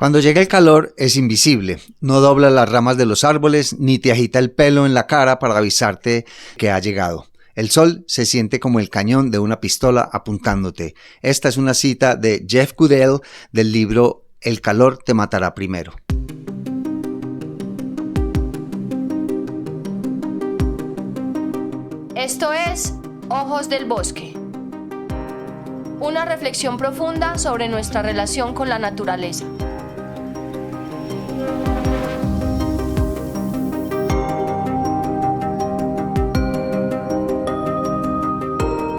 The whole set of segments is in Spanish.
Cuando llega el calor es invisible, no dobla las ramas de los árboles ni te agita el pelo en la cara para avisarte que ha llegado. El sol se siente como el cañón de una pistola apuntándote. Esta es una cita de Jeff Goodell del libro El calor te matará primero. Esto es Ojos del Bosque, una reflexión profunda sobre nuestra relación con la naturaleza.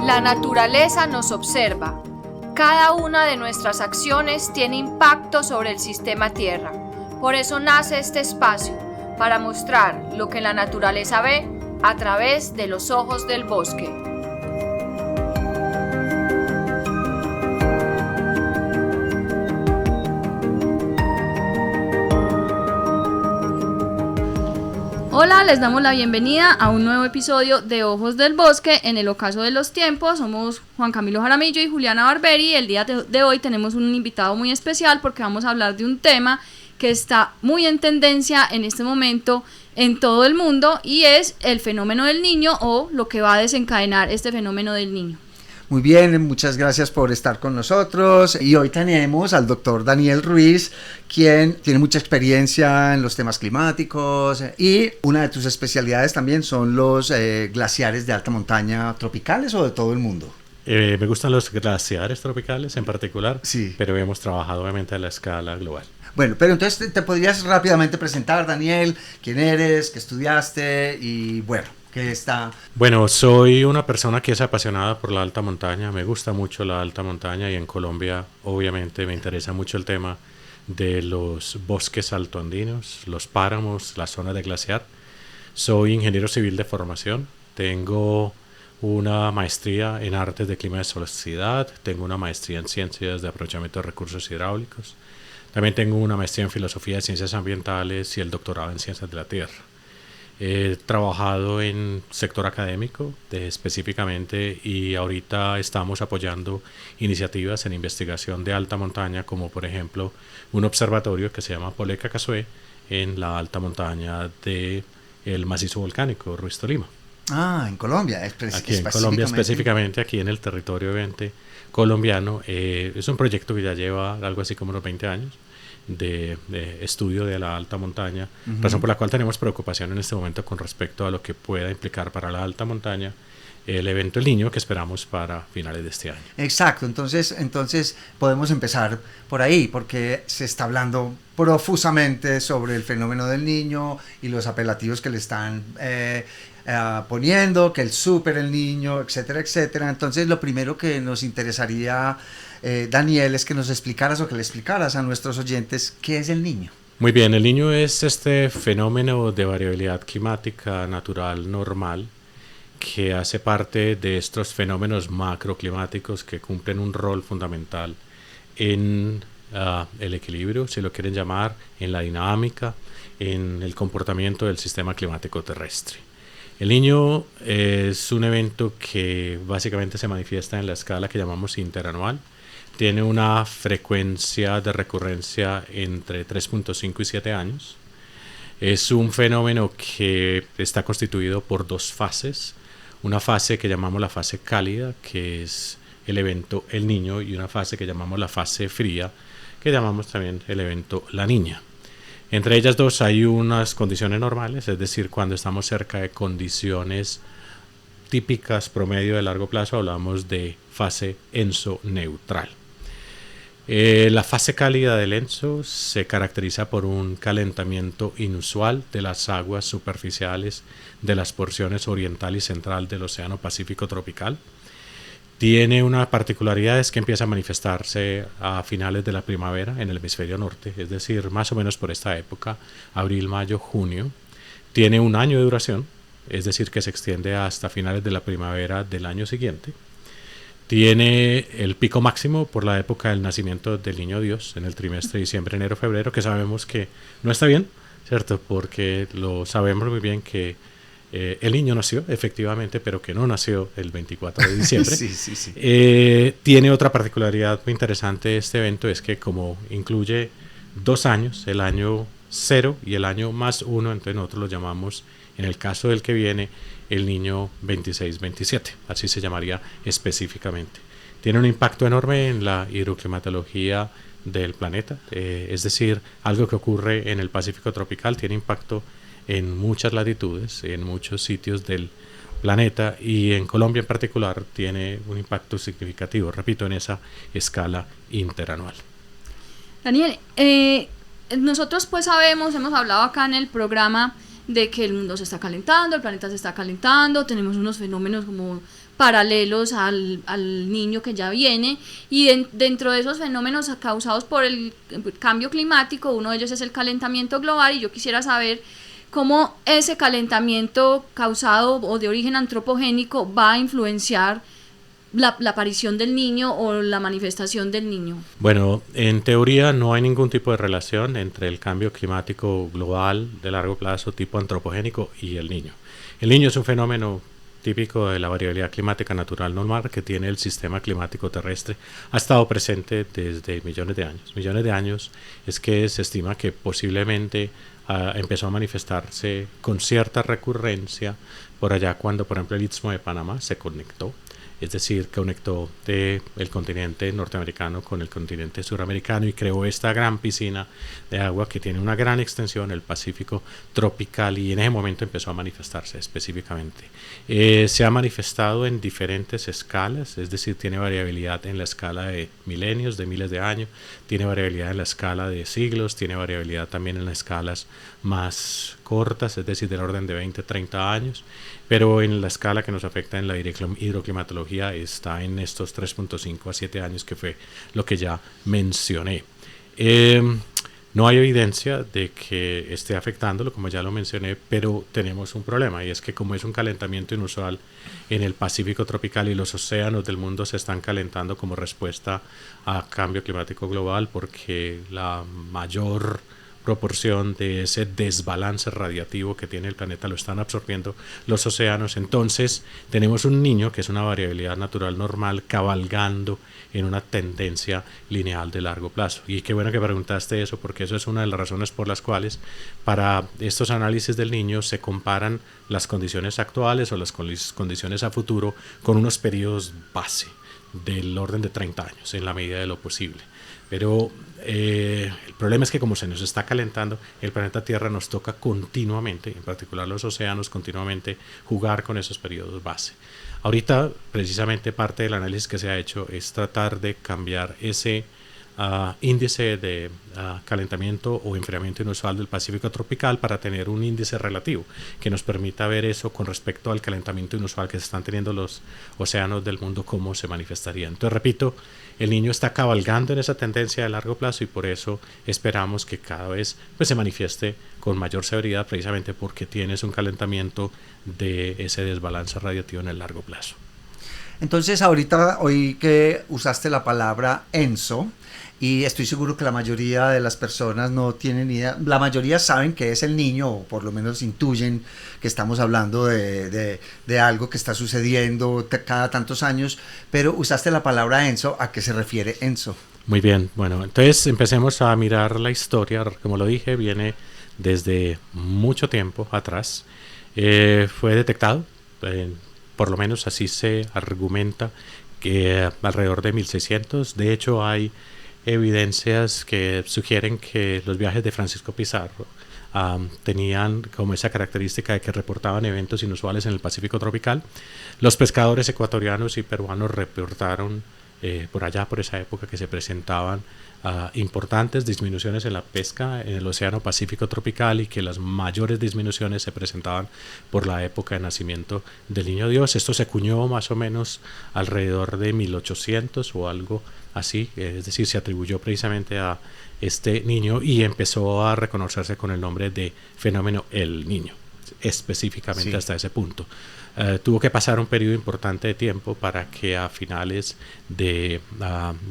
La naturaleza nos observa. Cada una de nuestras acciones tiene impacto sobre el sistema Tierra. Por eso nace este espacio, para mostrar lo que la naturaleza ve a través de los ojos del bosque. Hola, les damos la bienvenida a un nuevo episodio de Ojos del Bosque en el ocaso de los tiempos. Somos Juan Camilo Jaramillo y Juliana Barberi. El día de hoy tenemos un invitado muy especial porque vamos a hablar de un tema que está muy en tendencia en este momento en todo el mundo y es el fenómeno del niño o lo que va a desencadenar este fenómeno del niño. Muy bien, muchas gracias por estar con nosotros y hoy tenemos al doctor Daniel Ruiz, quien tiene mucha experiencia en los temas climáticos y una de tus especialidades también son los glaciares de alta montaña tropicales o de todo el mundo. Me gustan los glaciares tropicales en particular, sí, pero hemos trabajado obviamente a la escala global. Bueno, pero entonces te podrías rápidamente presentar, Daniel, quién eres, qué estudiaste y bueno, qué está... Bueno, soy una persona que es apasionada por la alta montaña, me gusta mucho la alta montaña y en Colombia obviamente me interesa mucho el tema de los bosques altoandinos, los páramos, las zonas de glaciar. Soy ingeniero civil de formación, tengo una maestría en artes de clima y solaridad, tengo una maestría en ciencias de aprovechamiento de recursos hidráulicos. También tengo una maestría en filosofía de ciencias ambientales y el doctorado en ciencias de la tierra. He trabajado en sector académico específicamente y ahorita estamos apoyando iniciativas en investigación de alta montaña, como por ejemplo un observatorio que se llama Polé-Cacazue en la alta montaña del macizo volcánico Ruiz Tolima. Ah, en Colombia. Aquí en Colombia, específicamente aquí en el territorio 20 colombiano. Es un proyecto que ya lleva algo así como unos 20 años de estudio de la alta montaña, razón por la cual tenemos preocupación en este momento con respecto a lo que pueda implicar para la alta montaña el evento El Niño que esperamos para finales de este año. Exacto, entonces podemos empezar por ahí, porque se está hablando profusamente sobre el fenómeno del niño y los apelativos que le están poniendo, que el súper el niño, etcétera, etcétera. Entonces lo primero que nos interesaría, Daniel, es que nos explicaras o que le explicaras a nuestros oyentes qué es el niño. Muy bien, el niño es este fenómeno de variabilidad climática natural normal que hace parte de estos fenómenos macroclimáticos que cumplen un rol fundamental en el equilibrio, si lo quieren llamar, en la dinámica, en el comportamiento del sistema climático terrestre. El Niño es un evento que básicamente se manifiesta en la escala que llamamos interanual. Tiene una frecuencia de recurrencia entre 3.5 y 7 años. Es un fenómeno que está constituido por dos fases. Una fase que llamamos la fase cálida, que es el evento El Niño, y una fase que llamamos la fase fría, que llamamos también el evento La Niña. Entre ellas dos hay unas condiciones normales, es decir, cuando estamos cerca de condiciones típicas promedio de largo plazo hablamos de fase ENSO-neutral. La fase cálida del ENSO se caracteriza por un calentamiento inusual de las aguas superficiales de las porciones oriental y central del Océano Pacífico tropical. Tiene una particularidad, es que empieza a manifestarse a finales de la primavera en el hemisferio norte, es decir, más o menos por esta época, abril, mayo, junio. Tiene un año de duración, es decir, que se extiende hasta finales de la primavera del año siguiente. Tiene el pico máximo por la época del nacimiento del niño Dios, en el trimestre diciembre, enero, febrero, que sabemos que no está bien, ¿cierto? Porque lo sabemos muy bien que el niño nació, efectivamente, pero que no nació el 24 de diciembre. Sí. Tiene otra particularidad muy interesante este evento, es que como incluye 2 años, el año 0 y el año +1, entonces nosotros lo llamamos, en el caso del que viene, el niño 26-27, así se llamaría específicamente. Tiene un impacto enorme en la hidroclimatología del planeta, es decir, algo que ocurre en el Pacífico tropical tiene impacto en muchas latitudes, en muchos sitios del planeta, y en Colombia en particular tiene un impacto significativo, repito, en esa escala interanual. Daniel, nosotros pues sabemos, hemos hablado acá en el programa de que el mundo se está calentando, el planeta se está calentando, tenemos unos fenómenos como paralelos al niño que ya viene, y dentro de esos fenómenos causados por el cambio climático, uno de ellos es el calentamiento global, y yo quisiera saber cómo ese calentamiento causado o de origen antropogénico va a influenciar la aparición del niño o la manifestación del niño. Bueno, en teoría no hay ningún tipo de relación entre el cambio climático global de largo plazo tipo antropogénico y el niño. El niño es un fenómeno típico de la variabilidad climática natural normal que tiene el sistema climático terrestre. Ha estado presente desde millones de años. Millones de años es que se estima que posiblemente empezó a manifestarse con cierta recurrencia por allá cuando, por ejemplo, el Istmo de Panamá se conectó. Es decir, conectó el continente norteamericano con el continente suramericano y creó esta gran piscina de agua que tiene una gran extensión, el Pacífico tropical, y en ese momento empezó a manifestarse específicamente. Se ha manifestado en diferentes escalas, es decir, tiene variabilidad en la escala de milenios, de miles de años, tiene variabilidad en la escala de siglos, tiene variabilidad también en las escalas más cortas, es decir, del orden de 20, 30 años, pero en la escala que nos afecta en la hidroclimatología está en estos 3.5 a 7 años, que fue lo que ya mencioné. No hay evidencia de que esté afectándolo, como ya lo mencioné, pero tenemos un problema, y es que como es un calentamiento inusual en el Pacífico tropical y los océanos del mundo se están calentando como respuesta a cambio climático global, porque la mayor proporción de ese desbalance radiativo que tiene el planeta lo están absorbiendo los océanos. Entonces tenemos un niño que es una variabilidad natural normal cabalgando en una tendencia lineal de largo plazo. Y qué bueno que preguntaste eso, porque eso es una de las razones por las cuales para estos análisis del niño se comparan las condiciones actuales o las condiciones a futuro con unos periodos base del orden de 30 años en la medida de lo posible. Pero el problema es que como se nos está calentando, el planeta Tierra nos toca continuamente, en particular los océanos, continuamente jugar con esos periodos base. Ahorita, precisamente, parte del análisis que se ha hecho es tratar de cambiar ese índice de calentamiento o enfriamiento inusual del Pacífico tropical para tener un índice relativo que nos permita ver eso con respecto al calentamiento inusual que se están teniendo los océanos del mundo, cómo se manifestaría. Entonces, repito, el niño está cabalgando en esa tendencia de largo plazo y por eso esperamos que cada vez se manifieste con mayor severidad, precisamente porque tienes un calentamiento de ese desbalance radiativo en el largo plazo. Entonces, ahorita oí que usaste la palabra ENSO, y estoy seguro que la mayoría de las personas no tienen idea, la mayoría saben que es el niño, o por lo menos intuyen que estamos hablando de algo que está sucediendo cada tantos años, pero usaste la palabra ENSO. ¿A qué se refiere ENSO? Muy bien, bueno, entonces empecemos a mirar la historia. Como lo dije, viene desde mucho tiempo atrás. Fue detectado, por lo menos así se argumenta, que alrededor de 1600, de hecho hay evidencias que sugieren que los viajes de Francisco Pizarro tenían como esa característica de que reportaban eventos inusuales en el Pacífico tropical. Los pescadores ecuatorianos y peruanos reportaron por allá, por esa época, que se presentaban importantes disminuciones en la pesca en el Océano Pacífico tropical y que las mayores disminuciones se presentaban por la época de nacimiento del Niño Dios. Esto se acuñó más o menos alrededor de 1800 o algo así, es decir, se atribuyó precisamente a este niño y empezó a reconocerse con el nombre de fenómeno El Niño. específicamente Sí. hasta ese punto. Tuvo que pasar un periodo importante de tiempo para que a finales de,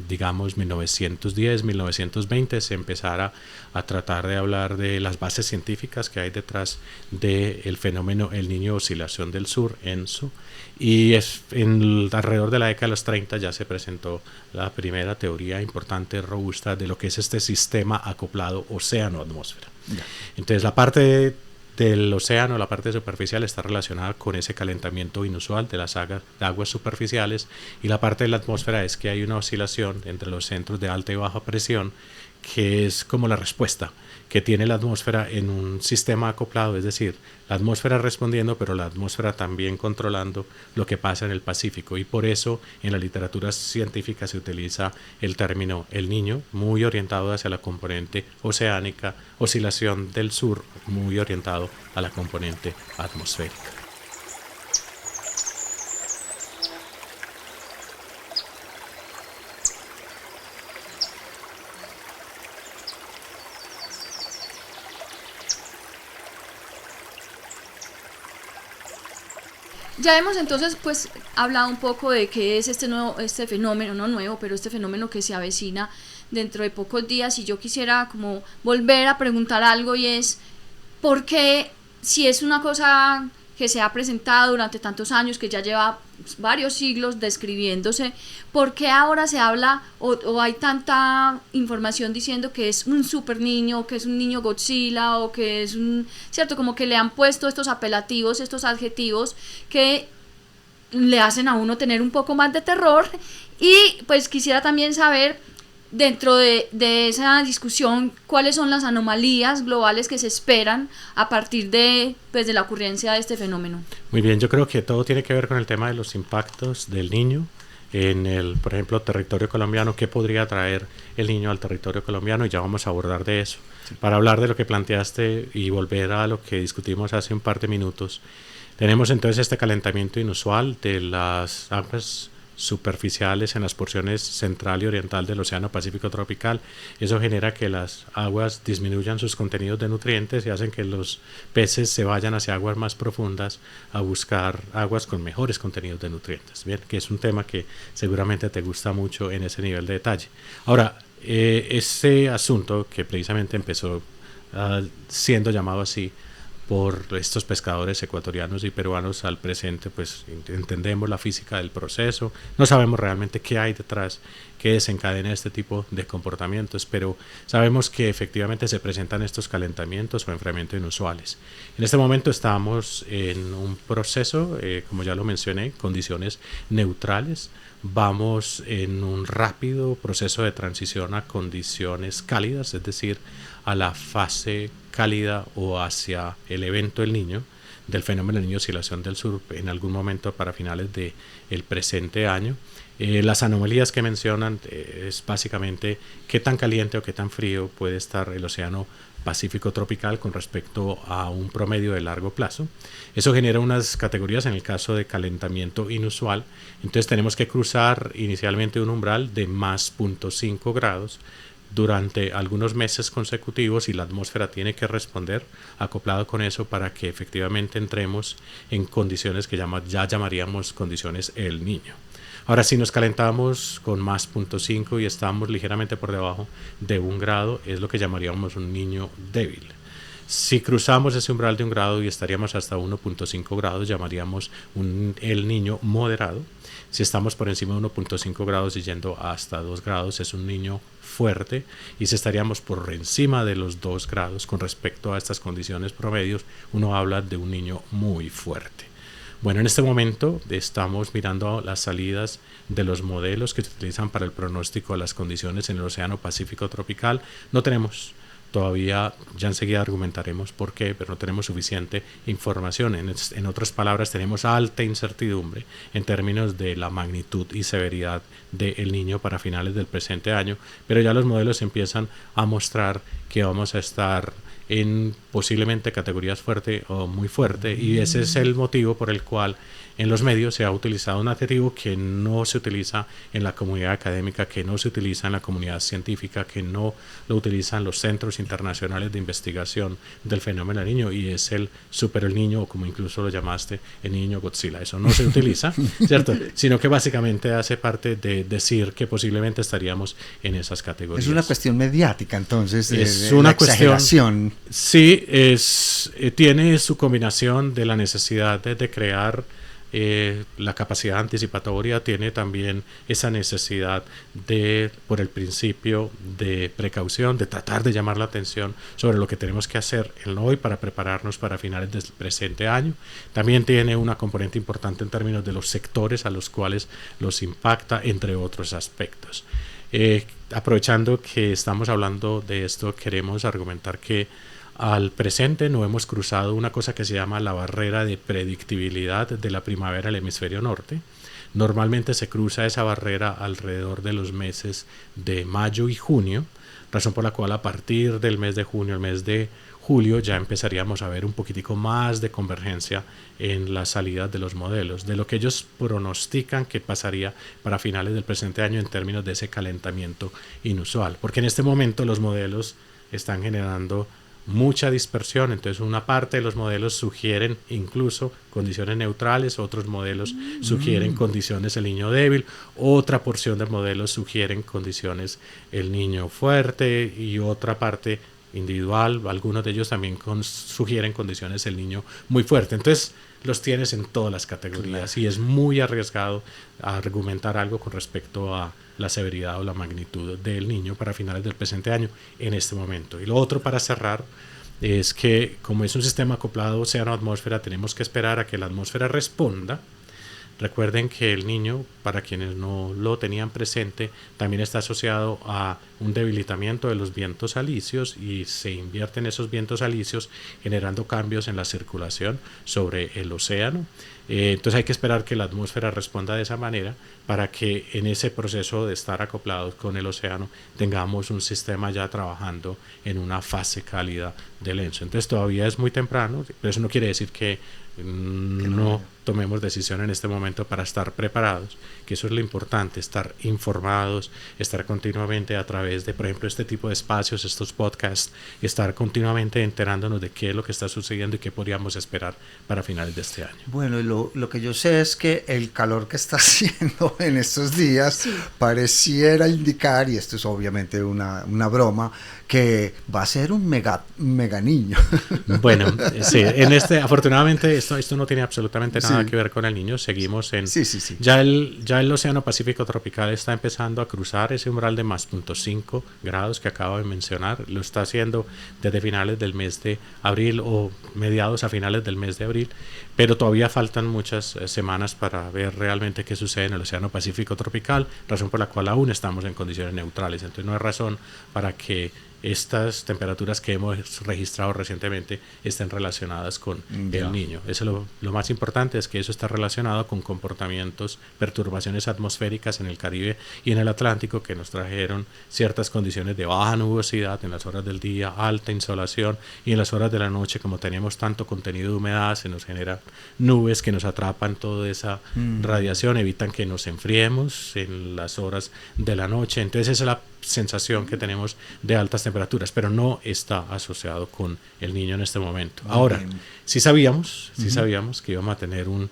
digamos, 1910, 1920 se empezara a tratar de hablar de las bases científicas que hay detrás del fenómeno El Niño Oscilación del Sur, ENSO, y alrededor de la década de los 30 ya se presentó la primera teoría importante, robusta, de lo que es este sistema acoplado océano-atmósfera. Entonces la parte del océano, la parte superficial, está relacionada con ese calentamiento inusual de las aguas superficiales, y la parte de la atmósfera es que hay una oscilación entre los centros de alta y baja presión, que es como la respuesta que tiene la atmósfera en un sistema acoplado, es decir, la atmósfera respondiendo, pero la atmósfera también controlando lo que pasa en el Pacífico. Y por eso en la literatura científica se utiliza el término El Niño, muy orientado hacia la componente oceánica, oscilación del sur, muy orientado a la componente atmosférica. Ya hemos entonces pues hablado un poco de qué es este fenómeno, no nuevo, pero este fenómeno que se avecina dentro de pocos días, y yo quisiera como volver a preguntar algo, y es ¿por qué, si es una cosa que se ha presentado durante tantos años, que ya lleva varios siglos describiéndose, por qué ahora se habla o hay tanta información diciendo que es un super niño, o que es un niño Godzilla, o que es un, cierto, como que le han puesto estos apelativos, estos adjetivos que le hacen a uno tener un poco más de terror? Y pues quisiera también saber, dentro de esa discusión, cuáles son las anomalías globales que se esperan a partir de la ocurrencia de este fenómeno. Muy bien, yo creo que todo tiene que ver con el tema de los impactos del niño en el, por ejemplo, territorio colombiano. ¿Qué podría traer el niño al territorio colombiano? Y ya vamos a abordar de eso. Sí. Para hablar de lo que planteaste y volver a lo que discutimos hace un par de minutos, tenemos entonces este calentamiento inusual de las aguas superficiales en las porciones central y oriental del Océano Pacífico tropical. Eso genera que las aguas disminuyan sus contenidos de nutrientes y hacen que los peces se vayan hacia aguas más profundas a buscar aguas con mejores contenidos de nutrientes. Bien, que es un tema que seguramente te gusta mucho en ese nivel de detalle. Ahora, ese asunto que precisamente empezó siendo llamado así por estos pescadores ecuatorianos y peruanos al presente, pues entendemos la física del proceso, no sabemos realmente qué hay detrás que desencadena este tipo de comportamientos, pero sabemos que efectivamente se presentan estos calentamientos o enfriamientos inusuales. En este momento estamos en un proceso, como ya lo mencioné, condiciones neutrales. Vamos en un rápido proceso de transición a condiciones cálidas, es decir, a la fase cálida o hacia el evento El Niño, del fenómeno El Niño Oscilación del Sur, en algún momento para finales del presente año. Las anomalías que mencionan es básicamente qué tan caliente o qué tan frío puede estar el océano Pacífico tropical con respecto a un promedio de largo plazo. Eso genera unas categorías en el caso de calentamiento inusual. Entonces tenemos que cruzar inicialmente un umbral de más 0.5 grados durante algunos meses consecutivos, y la atmósfera tiene que responder acoplado con eso para que efectivamente entremos en condiciones que ya llamaríamos condiciones El Niño. Ahora, si nos calentamos con más 0.5 y estamos ligeramente por debajo de 1 grado, es lo que llamaríamos un niño débil. Si cruzamos ese umbral de 1 grado y estaríamos hasta 1.5 grados, llamaríamos el niño moderado. Si estamos por encima de 1.5 grados y yendo hasta 2 grados, es un niño fuerte. Y si estaríamos por encima de los 2 grados con respecto a estas condiciones promedios, uno habla de un niño muy fuerte. Bueno, en este momento estamos mirando las salidas de los modelos que se utilizan para el pronóstico de las condiciones en el Océano Pacífico tropical. No tenemos todavía, ya enseguida argumentaremos por qué, pero no tenemos suficiente información. En otras palabras, tenemos alta incertidumbre en términos de la magnitud y severidad del Niño para finales del presente año, pero ya los modelos empiezan a mostrar que vamos a estar en posiblemente categorías fuerte o muy fuerte, y ese es el motivo por el cual en los medios se ha utilizado un adjetivo que no se utiliza en la comunidad académica, que no se utiliza en la comunidad científica, que no lo utilizan los centros internacionales de investigación del fenómeno del niño, y es el super el niño, o como incluso lo llamaste, el niño Godzilla. Eso no se utiliza, ¿cierto? Sino que básicamente hace parte de decir que posiblemente estaríamos en esas categorías. Es una cuestión mediática, entonces, es de una la cuestión, exageración. Sí, tiene su combinación de la necesidad de crear la capacidad anticipatoria, tiene también esa necesidad de, por el principio de precaución, de tratar de llamar la atención sobre lo que tenemos que hacer el hoy para prepararnos para finales del presente año. También tiene una componente importante en términos de los sectores a los cuales los impacta, entre otros aspectos. Aprovechando que estamos hablando de esto, queremos argumentar que al presente no hemos cruzado una cosa que se llama la barrera de predictibilidad de la primavera del hemisferio norte. Normalmente se cruza esa barrera alrededor de los meses de mayo y junio, razón por la cual a partir del mes de junio, el mes de julio, ya empezaríamos a ver un poquitico más de convergencia en la salida de los modelos, de lo que ellos pronostican que pasaría para finales del presente año en términos de ese calentamiento inusual, porque en este momento los modelos están generando mucha dispersión. Entonces una parte de los modelos sugieren incluso condiciones neutrales, otros modelos sugieren condiciones el niño débil, otra porción de modelos sugieren condiciones el niño fuerte, y otra parte individual, algunos de ellos también sugieren condiciones el niño muy fuerte. Entonces los tienes en todas las categorías, claro, y es muy arriesgado argumentar algo con respecto a la severidad o la magnitud del niño para finales del presente año en este momento. Y lo otro, para cerrar, es que como es un sistema acoplado océano-atmósfera, tenemos que esperar a que la atmósfera responda. Recuerden que el niño, para quienes no lo tenían presente, también está asociado a un debilitamiento de los vientos alisios, y se invierten esos vientos alisios generando cambios en la circulación sobre el océano. Entonces hay que esperar que la atmósfera responda de esa manera para que en ese proceso de estar acoplados con el océano tengamos un sistema ya trabajando en una fase cálida del ENSO. Entonces todavía es muy temprano, pero eso no quiere decir que no tomemos decisión en este momento para estar preparados, que eso es lo importante, estar informados, estar continuamente a través de, por ejemplo, este tipo de espacios, estos podcasts, estar continuamente enterándonos de qué es lo que está sucediendo y qué podríamos esperar para finales de este año. Bueno, y lo que yo sé es que el calor que está haciendo en estos días pareciera indicar, y esto es obviamente una broma, que va a ser un mega niño. Bueno, sí, afortunadamente esto no tiene absolutamente nada que ver con el niño. Seguimos en... Sí. Ya el Océano Pacífico tropical está empezando a cruzar ese umbral de más 0.5 grados que acabo de mencionar. Lo está haciendo desde finales del mes de abril o mediados a finales del mes de abril, pero todavía faltan muchas semanas para ver realmente qué sucede en el Océano Pacífico tropical, razón por la cual aún estamos en condiciones neutrales. Entonces no hay razón para que estas temperaturas que hemos registrado recientemente estén relacionadas con el niño. Eso lo más importante es que eso está relacionado con comportamientos, perturbaciones atmosféricas en el Caribe y en el Atlántico, que nos trajeron ciertas condiciones de baja nubosidad en las horas del día, alta insolación, y en las horas de la noche, como teníamos tanto contenido de humedad, se nos generan nubes que nos atrapan toda esa radiación, evitan que nos enfriemos en las horas de la noche. Entonces esa es la sensación que tenemos de altas temperaturas, pero no está asociado con el niño en este momento. Ahora, sí sabíamos que íbamos a tener un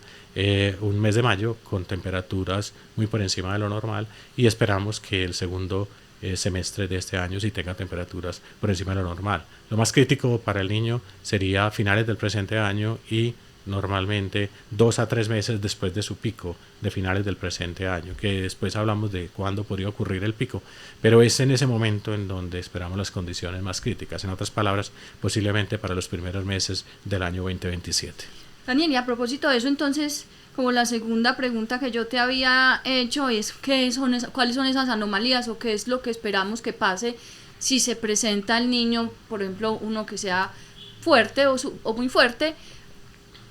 mes de mayo con temperaturas muy por encima de lo normal, y esperamos que el segundo semestre de este año sí tenga temperaturas por encima de lo normal. Lo más crítico para el niño sería finales del presente año y normalmente 2 a 3 meses después de su pico de finales del presente año, que después hablamos de cuándo podría ocurrir el pico, pero es en ese momento en donde esperamos las condiciones más críticas. En otras palabras, posiblemente para los primeros meses del año 2027. Daniel, y a propósito de eso, entonces, como la segunda pregunta que yo te había hecho es ¿cuáles son esas anomalías o qué es lo que esperamos que pase si se presenta el niño, por ejemplo, uno que sea fuerte o muy fuerte,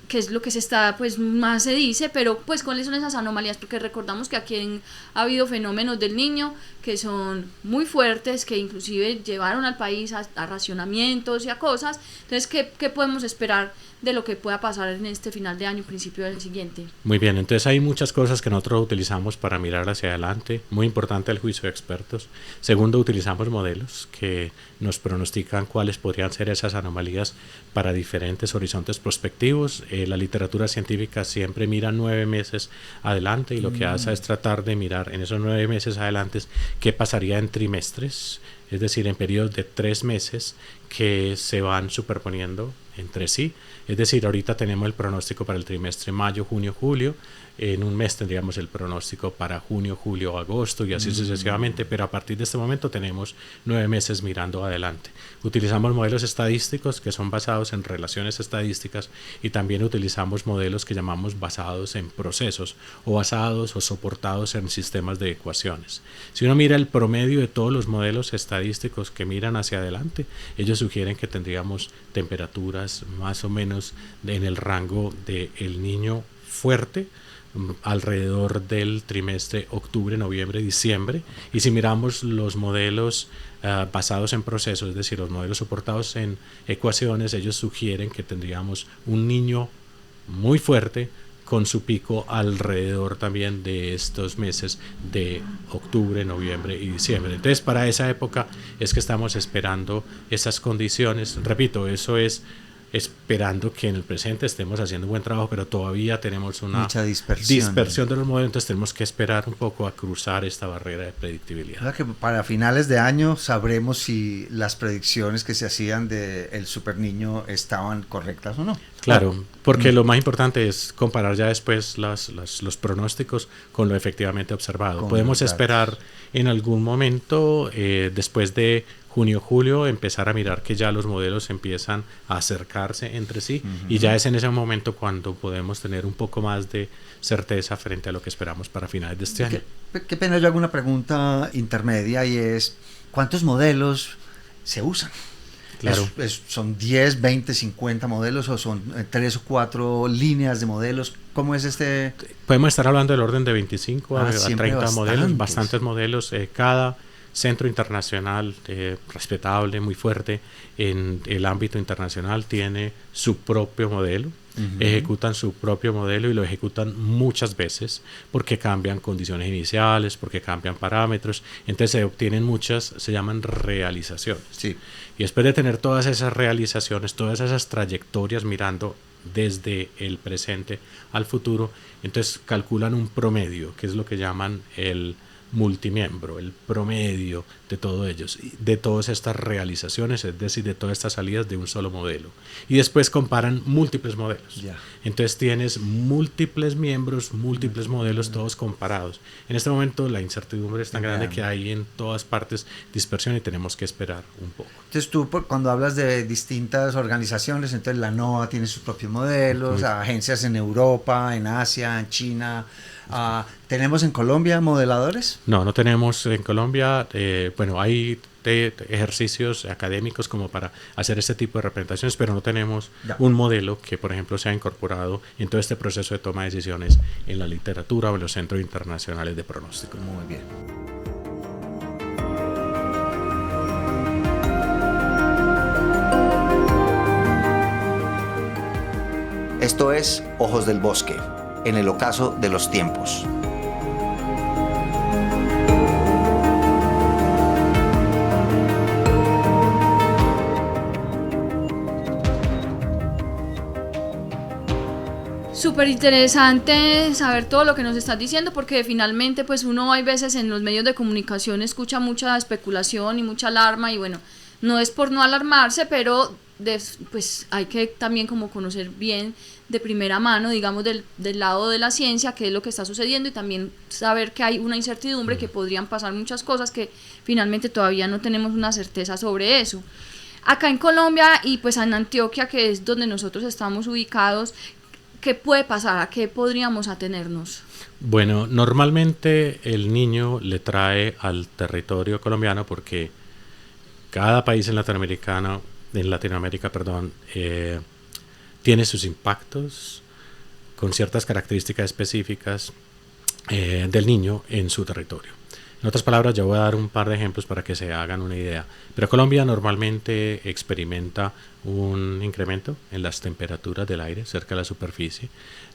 que es lo que se está, pues más se dice, pero pues cuáles son esas anomalías, porque recordamos que aquí ha habido fenómenos del niño que son muy fuertes, que inclusive llevaron al país a racionamientos y a cosas. Entonces, ¿qué podemos esperar de lo que pueda pasar en este final de año, principio del siguiente? Muy bien, entonces hay muchas cosas que nosotros utilizamos para mirar hacia adelante. Muy importante el juicio de expertos. Segundo, utilizamos modelos que nos pronostican cuáles podrían ser esas anomalías para diferentes horizontes prospectivos. La literatura científica siempre mira 9 meses adelante y lo que hace es tratar de mirar en esos 9 meses adelante qué pasaría en trimestres, es decir, en periodos de 3 meses que se van superponiendo entre sí. Es decir, ahorita tenemos el pronóstico para el trimestre mayo, junio, julio. En un mes tendríamos el pronóstico para junio, julio, agosto y así sucesivamente, pero a partir de este momento tenemos 9 meses mirando adelante. Utilizamos modelos estadísticos que son basados en relaciones estadísticas y también utilizamos modelos que llamamos basados en procesos o basados o soportados en sistemas de ecuaciones. Si uno mira el promedio de todos los modelos estadísticos que miran hacia adelante, ellos sugieren que tendríamos temperaturas más o menos en el rango del niño fuerte alrededor del trimestre octubre, noviembre, diciembre. Y si miramos los modelos basados en procesos, es decir, los modelos soportados en ecuaciones, ellos sugieren que tendríamos un niño muy fuerte con su pico alrededor también de estos meses de octubre, noviembre y diciembre. Entonces, para esa época es que estamos esperando esas condiciones. Repito, eso es esperando que en el presente estemos haciendo un buen trabajo, pero todavía tenemos una mucha dispersión de los modelos, entonces tenemos que esperar un poco a cruzar esta barrera de predictibilidad. Claro que para finales de año sabremos si las predicciones que se hacían del super niño estaban correctas o no. Claro, porque lo más importante es comparar ya después los pronósticos con lo efectivamente observado. Podemos esperar en algún momento, después de junio, julio, empezar a mirar que ya los modelos empiezan a acercarse entre sí y ya es en ese momento cuando podemos tener un poco más de certeza frente a lo que esperamos para finales de este año. Qué pena, yo hago una pregunta intermedia y es, ¿cuántos modelos se usan? Claro. ¿Son 10, 20, 50 modelos o son 3 o 4 líneas de modelos? ¿Cómo es este? Podemos estar hablando del orden de 25 a 30 modelos, bastantes modelos. Cada centro internacional respetable, muy fuerte en el ámbito internacional, tiene su propio modelo. Ejecutan su propio modelo y lo ejecutan muchas veces porque cambian condiciones iniciales, porque cambian parámetros, entonces se obtienen muchas, se llaman realizaciones. Sí. Y después de tener todas esas realizaciones, todas esas trayectorias mirando desde el presente al futuro, entonces calculan un promedio, que es lo que llaman el multimiembro, el promedio de todos ellos, de todas estas realizaciones, es decir, de todas estas salidas de un solo modelo. Y después comparan múltiples modelos. Yeah. Entonces tienes múltiples miembros, múltiples modelos, todos comparados. En este momento la incertidumbre es tan grande que hay en todas partes dispersión y tenemos que esperar un poco. Entonces tú, cuando hablas de distintas organizaciones, entonces la NOAA tiene sus propios modelos, agencias en Europa, en Asia, en China. ¿Tenemos en Colombia modeladores? No tenemos en Colombia. Bueno, hay ejercicios académicos como para hacer este tipo de representaciones, pero no tenemos un modelo que, por ejemplo, sea incorporado en todo este proceso de toma de decisiones en la literatura o en los centros internacionales de pronóstico. Muy bien. Esto es Ojos del Bosque, en el ocaso de los tiempos. Súper interesante saber todo lo que nos estás diciendo, porque finalmente pues uno hay veces en los medios de comunicación escucha mucha especulación y mucha alarma, y bueno, no es por no alarmarse, pero pues hay que también como conocer bien de primera mano, digamos, del lado de la ciencia qué es lo que está sucediendo, y también saber que hay una incertidumbre, que podrían pasar muchas cosas que finalmente todavía no tenemos una certeza sobre eso. Acá en Colombia y pues en Antioquia, que es donde nosotros estamos ubicados, ¿qué puede pasar? ¿A qué podríamos atenernos? Bueno, normalmente el niño le trae al territorio colombiano porque cada país en Latinoamérica, tiene sus impactos con ciertas características específicas del niño en su territorio. En otras palabras, yo voy a dar un par de ejemplos para que se hagan una idea. Pero Colombia normalmente experimenta un incremento en las temperaturas del aire cerca de la superficie.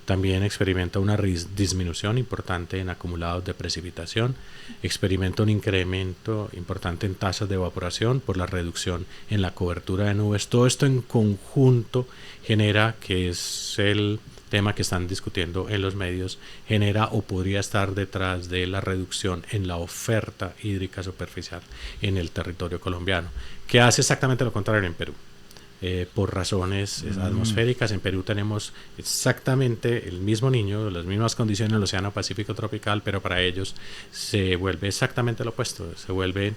También experimenta una disminución importante en acumulados de precipitación. Experimenta un incremento importante en tasas de evaporación por la reducción en la cobertura de nubes. Todo esto en conjunto genera, que es el tema que están discutiendo en los medios, genera o podría estar detrás de la reducción en la oferta hídrica superficial en el territorio colombiano, que hace exactamente lo contrario en Perú. Por razones atmosféricas, en Perú tenemos exactamente el mismo niño, las mismas condiciones en el Océano Pacífico tropical, pero para ellos se vuelve exactamente lo opuesto, se vuelven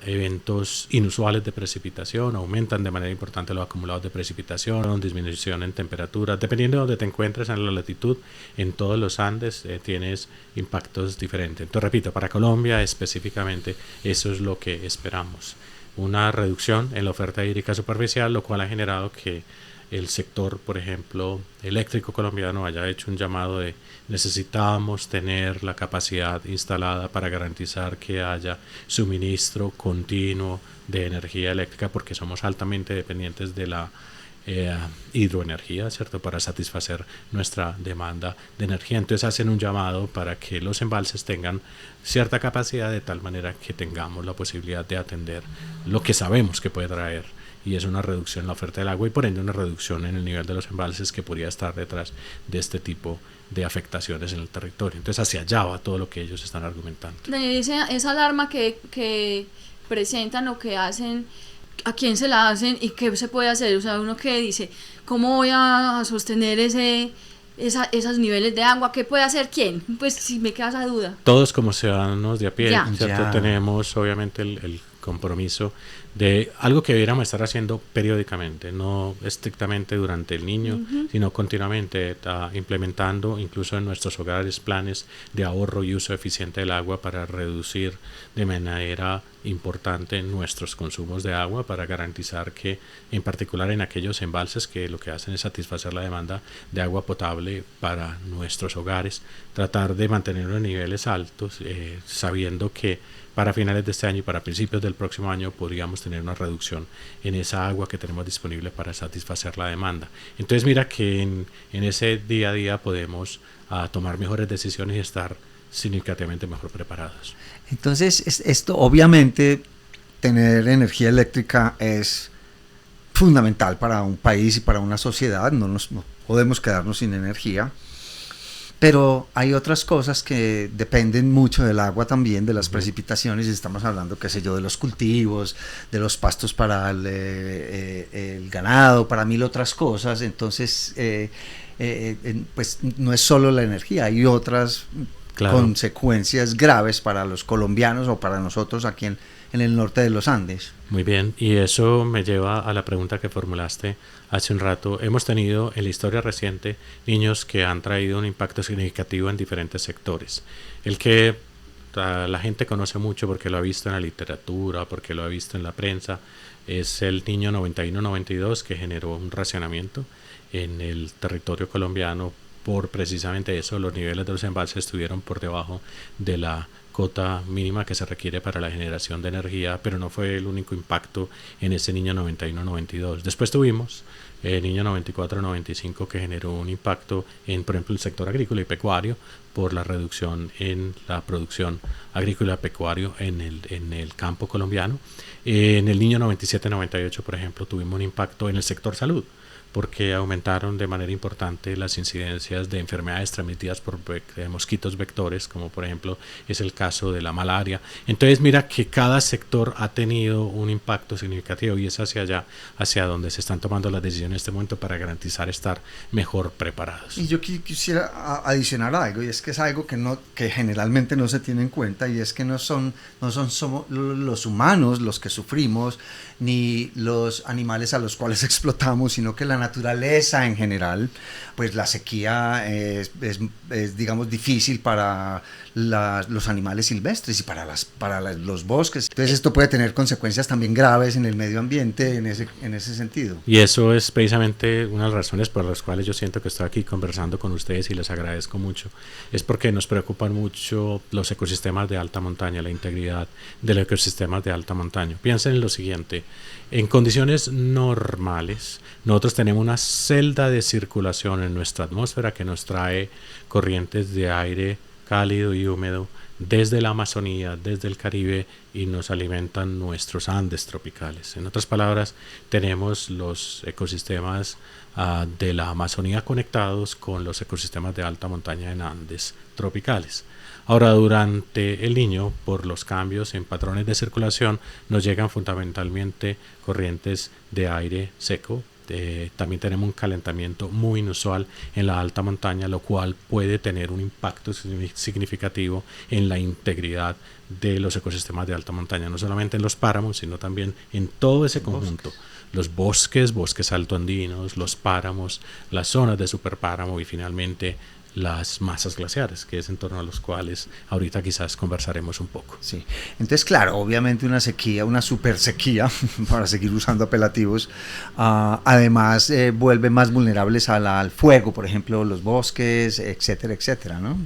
eventos inusuales de precipitación, aumentan de manera importante los acumulados de precipitación, disminución en temperatura, dependiendo de donde te encuentres en la latitud, en todos los Andes tienes impactos diferentes. Entonces repito, para Colombia específicamente eso es lo que esperamos. Una reducción en la oferta hídrica superficial, lo cual ha generado que el sector, por ejemplo, eléctrico colombiano haya hecho un llamado de necesitamos tener la capacidad instalada para garantizar que haya suministro continuo de energía eléctrica, porque somos altamente dependientes de la hidroenergía, ¿cierto?, para satisfacer nuestra demanda de energía. Entonces hacen un llamado para que los embalses tengan cierta capacidad de tal manera que tengamos la posibilidad de atender lo que sabemos que puede traer, y es una reducción en la oferta del agua y por ende una reducción en el nivel de los embalses que podría estar detrás de este tipo de afectaciones en el territorio. Entonces hacia allá va todo lo que ellos están argumentando. Daniel, esa alarma que presentan o que hacen, ¿a quién se la hacen y qué se puede hacer? O sea, uno que dice, ¿cómo voy a sostener esos niveles de agua? ¿Qué puede hacer quién? Pues si me queda esa duda. Todos como ciudadanos de a pie, ¿cierto? Ya. Tenemos obviamente el compromiso de algo que debiéramos estar haciendo periódicamente, no estrictamente durante el niño, sino continuamente implementando incluso en nuestros hogares planes de ahorro y uso eficiente del agua para reducir de manera importante nuestros consumos de agua, para garantizar que en particular en aquellos embalses que lo que hacen es satisfacer la demanda de agua potable para nuestros hogares, tratar de mantener los niveles altos, sabiendo que para finales de este año y para principios del próximo año podríamos tener una reducción en esa agua que tenemos disponible para satisfacer la demanda. Entonces mira que en ese día a día podemos tomar mejores decisiones y estar significativamente mejor preparados. Entonces esto obviamente, tener energía eléctrica es fundamental para un país y para una sociedad. No podemos quedarnos sin energía. Pero hay otras cosas que dependen mucho del agua también, de las precipitaciones, y estamos hablando, qué sé yo, de los cultivos, de los pastos para el ganado, para mil otras cosas. Entonces, pues no es solo la energía, hay otras consecuencias graves para los colombianos o para nosotros aquí en el norte de los Andes. Muy bien, y eso me lleva a la pregunta que formulaste hace un rato. Hemos tenido en la historia reciente niños que han traído un impacto significativo en diferentes sectores. El que la gente conoce mucho porque lo ha visto en la literatura, porque lo ha visto en la prensa, es el niño 91-92 que generó un racionamiento en el territorio colombiano. Por precisamente eso, los niveles de los embalses estuvieron por debajo de la cota mínima que se requiere para la generación de energía, pero no fue el único impacto en ese niño 91-92. Después tuvimos el niño 94-95 que generó un impacto en, por ejemplo, el sector agrícola y pecuario por la reducción en la producción agrícola y pecuario en el campo colombiano. En el niño 97-98, por ejemplo, tuvimos un impacto en el sector salud, porque aumentaron de manera importante las incidencias de enfermedades transmitidas por mosquitos vectores, como por ejemplo es el caso de la malaria. Entonces mira que cada sector ha tenido un impacto significativo y es hacia allá, hacia donde se están tomando las decisiones en este momento para garantizar estar mejor preparados. Y yo quisiera adicionar algo, y es que es algo que generalmente no se tiene en cuenta, y es que no somos los humanos los que sufrimos, ni los animales a los cuales explotamos, sino que la naturaleza en general, pues la sequía es digamos, difícil para los animales silvestres y para los bosques. Entonces esto puede tener consecuencias también graves en el medio ambiente en ese sentido. Y eso es precisamente una de las razones por las cuales yo siento que estoy aquí conversando con ustedes y les agradezco mucho. Es porque nos preocupan mucho los ecosistemas de alta montaña, la integridad de los ecosistemas de alta montaña. Piensen en lo siguiente: en condiciones normales, nosotros tenemos una celda de circulación en nuestra atmósfera que nos trae corrientes de aire cálido y húmedo desde la Amazonía, desde el Caribe, y nos alimentan nuestros Andes tropicales. En otras palabras, tenemos los ecosistemas de la Amazonía conectados con los ecosistemas de alta montaña en Andes tropicales. Ahora, durante el Niño, por los cambios en patrones de circulación, nos llegan fundamentalmente corrientes de aire seco. También tenemos un calentamiento muy inusual en la alta montaña, lo cual puede tener un impacto significativo en la integridad de los ecosistemas de alta montaña, no solamente en los páramos, sino también en todo ese conjunto. Los bosques altoandinos, los páramos, las zonas de superpáramo y finalmente las masas glaciares, que es en torno a los cuales ahorita quizás conversaremos un poco. Sí, entonces claro, obviamente una sequía, una super sequía, para seguir usando apelativos, además vuelve más vulnerables al fuego, por ejemplo, los bosques, etcétera, etcétera, ¿no?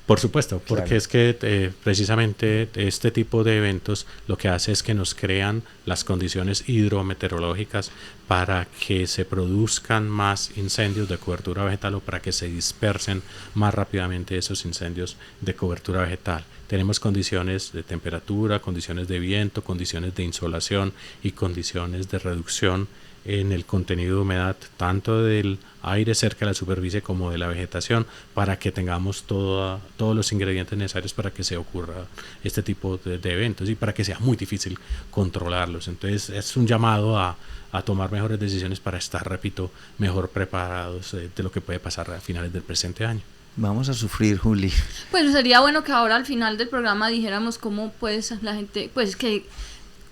Por supuesto, porque claro. Es que precisamente este tipo de eventos lo que hace es que nos crean las condiciones hidrometeorológicas para que se produzcan más incendios de cobertura vegetal o para que se dispersen más rápidamente esos incendios de cobertura vegetal. Tenemos condiciones de temperatura, condiciones de viento, condiciones de insolación y condiciones de reducción en el contenido de humedad tanto del aire cerca de la superficie como de la vegetación, para que tengamos todos los ingredientes necesarios para que se ocurra este tipo de eventos y para que sea muy difícil controlarlos. Entonces es un llamado a tomar mejores decisiones para estar, repito, mejor preparados de lo que puede pasar a finales del presente año. Vamos a sufrir, Juli. Pues sería bueno que ahora al final del programa dijéramos cómo pues la gente, pues que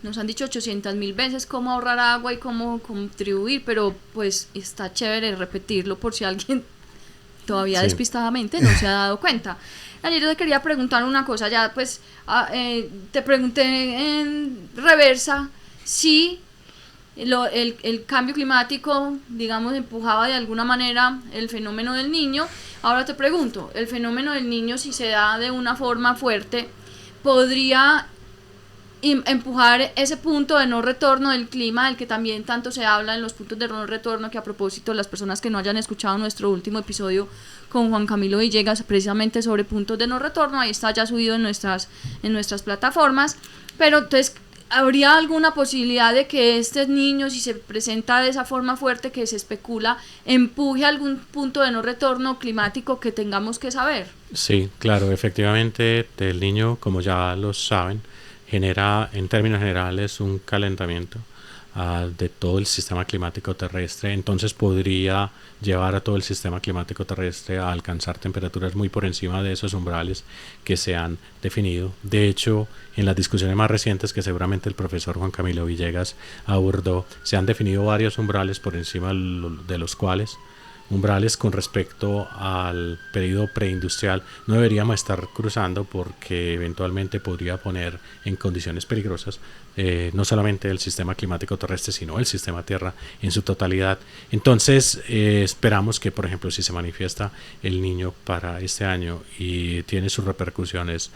nos han dicho 800.000 veces cómo ahorrar agua y cómo contribuir, pero pues está chévere repetirlo por si alguien todavía despistadamente no se ha dado cuenta. Ayer yo te quería preguntar una cosa, ya pues te pregunté en reversa si el cambio climático, digamos, empujaba de alguna manera el fenómeno del Niño. Ahora te pregunto, el fenómeno del Niño, si se da de una forma fuerte, podría empujar ese punto de no retorno del clima, del que también tanto se habla en los puntos de no retorno, que a propósito, las personas que no hayan escuchado nuestro último episodio con Juan Camilo Villegas precisamente sobre puntos de no retorno, ahí está ya subido en nuestras plataformas. Pero entonces, ¿habría alguna posibilidad de que este Niño, si se presenta de esa forma fuerte que se especula, empuje algún punto de no retorno climático que tengamos que saber? Sí, claro, efectivamente el Niño, como ya lo saben, genera en términos generales un calentamiento de todo el sistema climático terrestre. Entonces podría llevar a todo el sistema climático terrestre a alcanzar temperaturas muy por encima de esos umbrales que se han definido. De hecho, en las discusiones más recientes que seguramente el profesor Juan Camilo Villegas abordó, se han definido varios umbrales por encima de los cuales, umbrales con respecto al periodo preindustrial, no deberíamos estar cruzando, porque eventualmente podría poner en condiciones peligrosas no solamente el sistema climático terrestre, sino el sistema Tierra en su totalidad. Entonces esperamos que, por ejemplo, si se manifiesta el Niño para este año y tiene sus repercusiones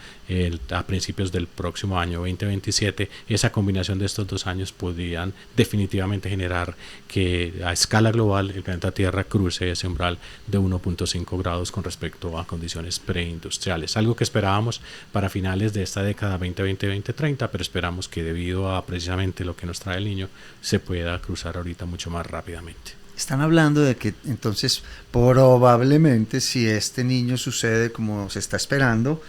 a principios del próximo año 2027, esa combinación de estos dos años podrían definitivamente generar que a escala global el planeta Tierra cruce ese umbral de 1.5 grados con respecto a condiciones preindustriales, algo que esperábamos para finales de esta década 2020-2030, pero esperamos que debido a precisamente lo que nos trae el Niño se pueda cruzar ahorita mucho más rápidamente. Están hablando de que entonces probablemente, si este Niño sucede como se está esperando,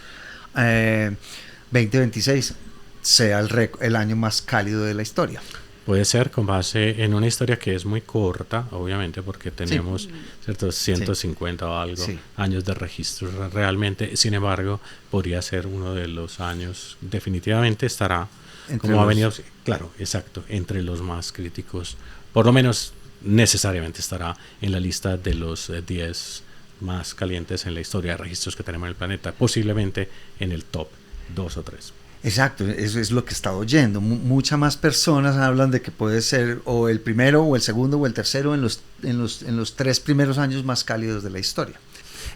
2026 sea el año más cálido de la historia. Puede ser con base en una historia que es muy corta, obviamente, porque tenemos ciertos 150 o algo años de registro realmente. Sin embargo, podría ser uno de los años, definitivamente estará, entre como ha venido, claro, exacto, entre los más críticos, por lo menos necesariamente estará en la lista de los 10 más calientes en la historia de registros que tenemos en el planeta, posiblemente en el top 2 o 3. Exacto, eso es lo que he estado oyendo. Muchas más personas hablan de que puede ser o el primero, o el segundo, o el tercero en los 3 primeros años más cálidos de la historia.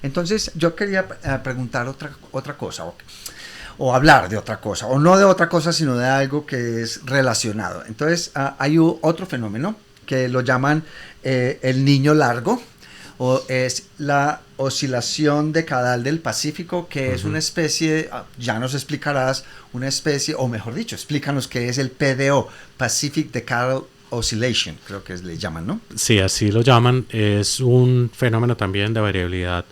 Entonces, yo quería preguntar otra cosa, o hablar de otra cosa, o no de otra cosa, sino de algo que es relacionado. Entonces, hay otro fenómeno que lo llaman el niño largo, o es la oscilación decadal del Pacífico, que es una especie, ya nos explicarás, una especie, o mejor dicho, explícanos qué es el PDO, Pacific Decadal Oscillation, creo que le llaman, ¿no? Sí, así lo llaman. Es un fenómeno también de variabilidad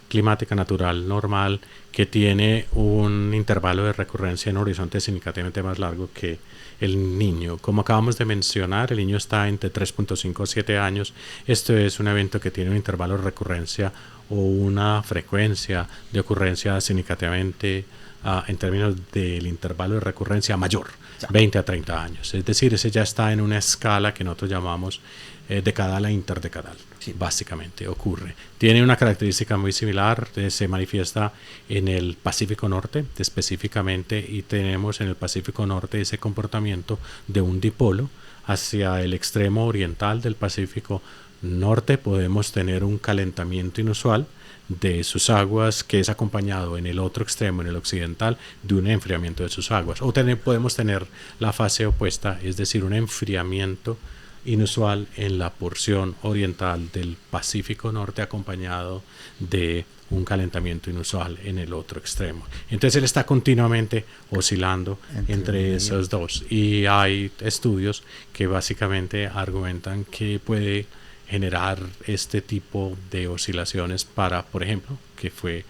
climática natural normal que tiene un intervalo de recurrencia en horizonte significativamente más largo que el niño. Como acabamos de mencionar, el niño está entre 3.5 a 7 años. Esto es un evento que tiene un intervalo de recurrencia o una frecuencia de ocurrencia significativamente en términos del intervalo de recurrencia mayor, 20 a 30 años. Es decir, ese ya está en una escala que nosotros llamamos decadal a interdecadal. Sí. Básicamente ocurre. Tiene una característica muy similar, se manifiesta en el Pacífico Norte específicamente, y tenemos en el Pacífico Norte ese comportamiento de un dipolo. Hacia el extremo oriental del Pacífico Norte podemos tener un calentamiento inusual de sus aguas que es acompañado en el otro extremo, en el occidental, de un enfriamiento de sus aguas. O podemos tener la fase opuesta, es decir, un enfriamiento inusual en la porción oriental del Pacífico Norte acompañado de un calentamiento inusual en el otro extremo. Entonces él está continuamente oscilando entre esos dos, y hay estudios que básicamente argumentan que puede generar este tipo de oscilaciones para, por ejemplo, que fue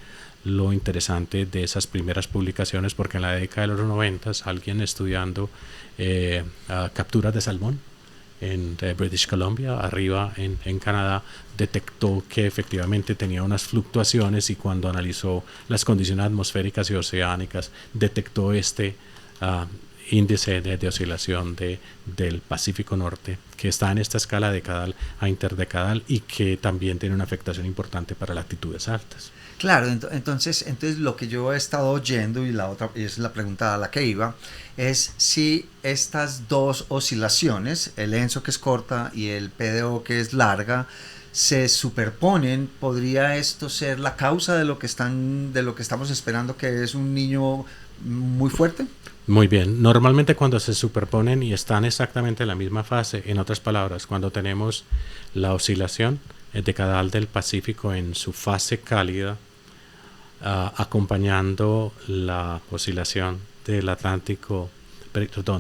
lo interesante de esas primeras publicaciones, porque en la década de los 90 alguien estudiando capturas de salmón en British Columbia, arriba en Canadá, detectó que efectivamente tenía unas fluctuaciones, y cuando analizó las condiciones atmosféricas y oceánicas detectó este índice de oscilación del Pacífico Norte, que está en esta escala decadal a interdecadal y que también tiene una afectación importante para latitudes altas. Claro, entonces lo que yo he estado oyendo, y la otra es la pregunta a la que iba, es si estas dos oscilaciones, el ENSO que es corta y el PDO que es larga, se superponen. ¿Podría esto ser la causa de lo que estamos esperando, que es un niño muy fuerte? Muy bien. Normalmente cuando se superponen y están exactamente en la misma fase, en otras palabras, cuando tenemos la oscilación decadal del Pacífico en su fase cálida, acompañando la oscilación del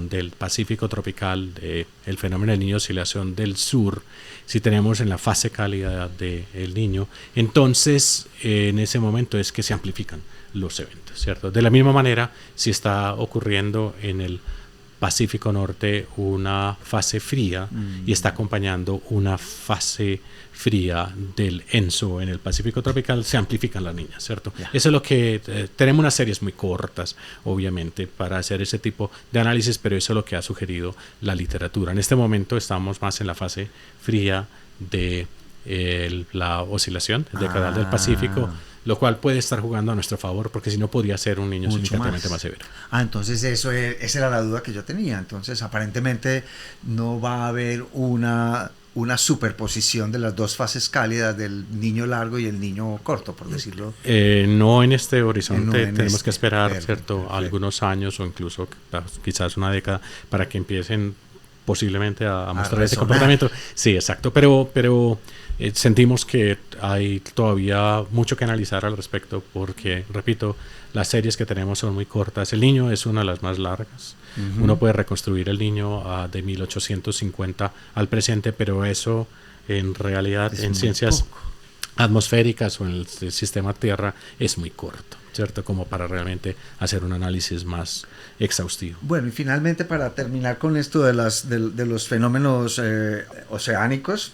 del Pacífico tropical, el fenómeno del niño oscilación del sur, si tenemos en la fase cálida del niño, entonces en ese momento es que se amplifican los eventos, ¿cierto? De la misma manera, si está ocurriendo en el Pacífico Norte una fase fría y está acompañando una fase fría del ENSO en el Pacífico tropical, se amplifican las niñas, ¿cierto? Yeah. Eso es lo que tenemos unas series muy cortas, obviamente, para hacer ese tipo de análisis, pero eso es lo que ha sugerido la literatura. En este momento estamos más en la fase fría de la oscilación decadal del Pacífico, lo cual puede estar jugando a nuestro favor, porque si no podría ser un niño significativamente más severo. Entonces esa era la duda que yo tenía. Entonces aparentemente no va a haber una superposición de las dos fases cálidas del niño largo y el niño corto, por decirlo. No en este horizonte, tenemos que esperar algunos años o incluso quizás una década para que empiecen posiblemente a mostrar ese comportamiento. Sí, exacto, pero sentimos que hay todavía mucho que analizar al respecto, porque, repito, las series que tenemos son muy cortas. El niño es una de las más largas. Uno puede reconstruir el niño de 1850 al presente, pero eso en realidad en ciencias atmosféricas o en el sistema Tierra es muy corto, ¿cierto? Como para realmente hacer un análisis más exhaustivo. Bueno, y finalmente, para terminar con esto de los fenómenos oceánicos,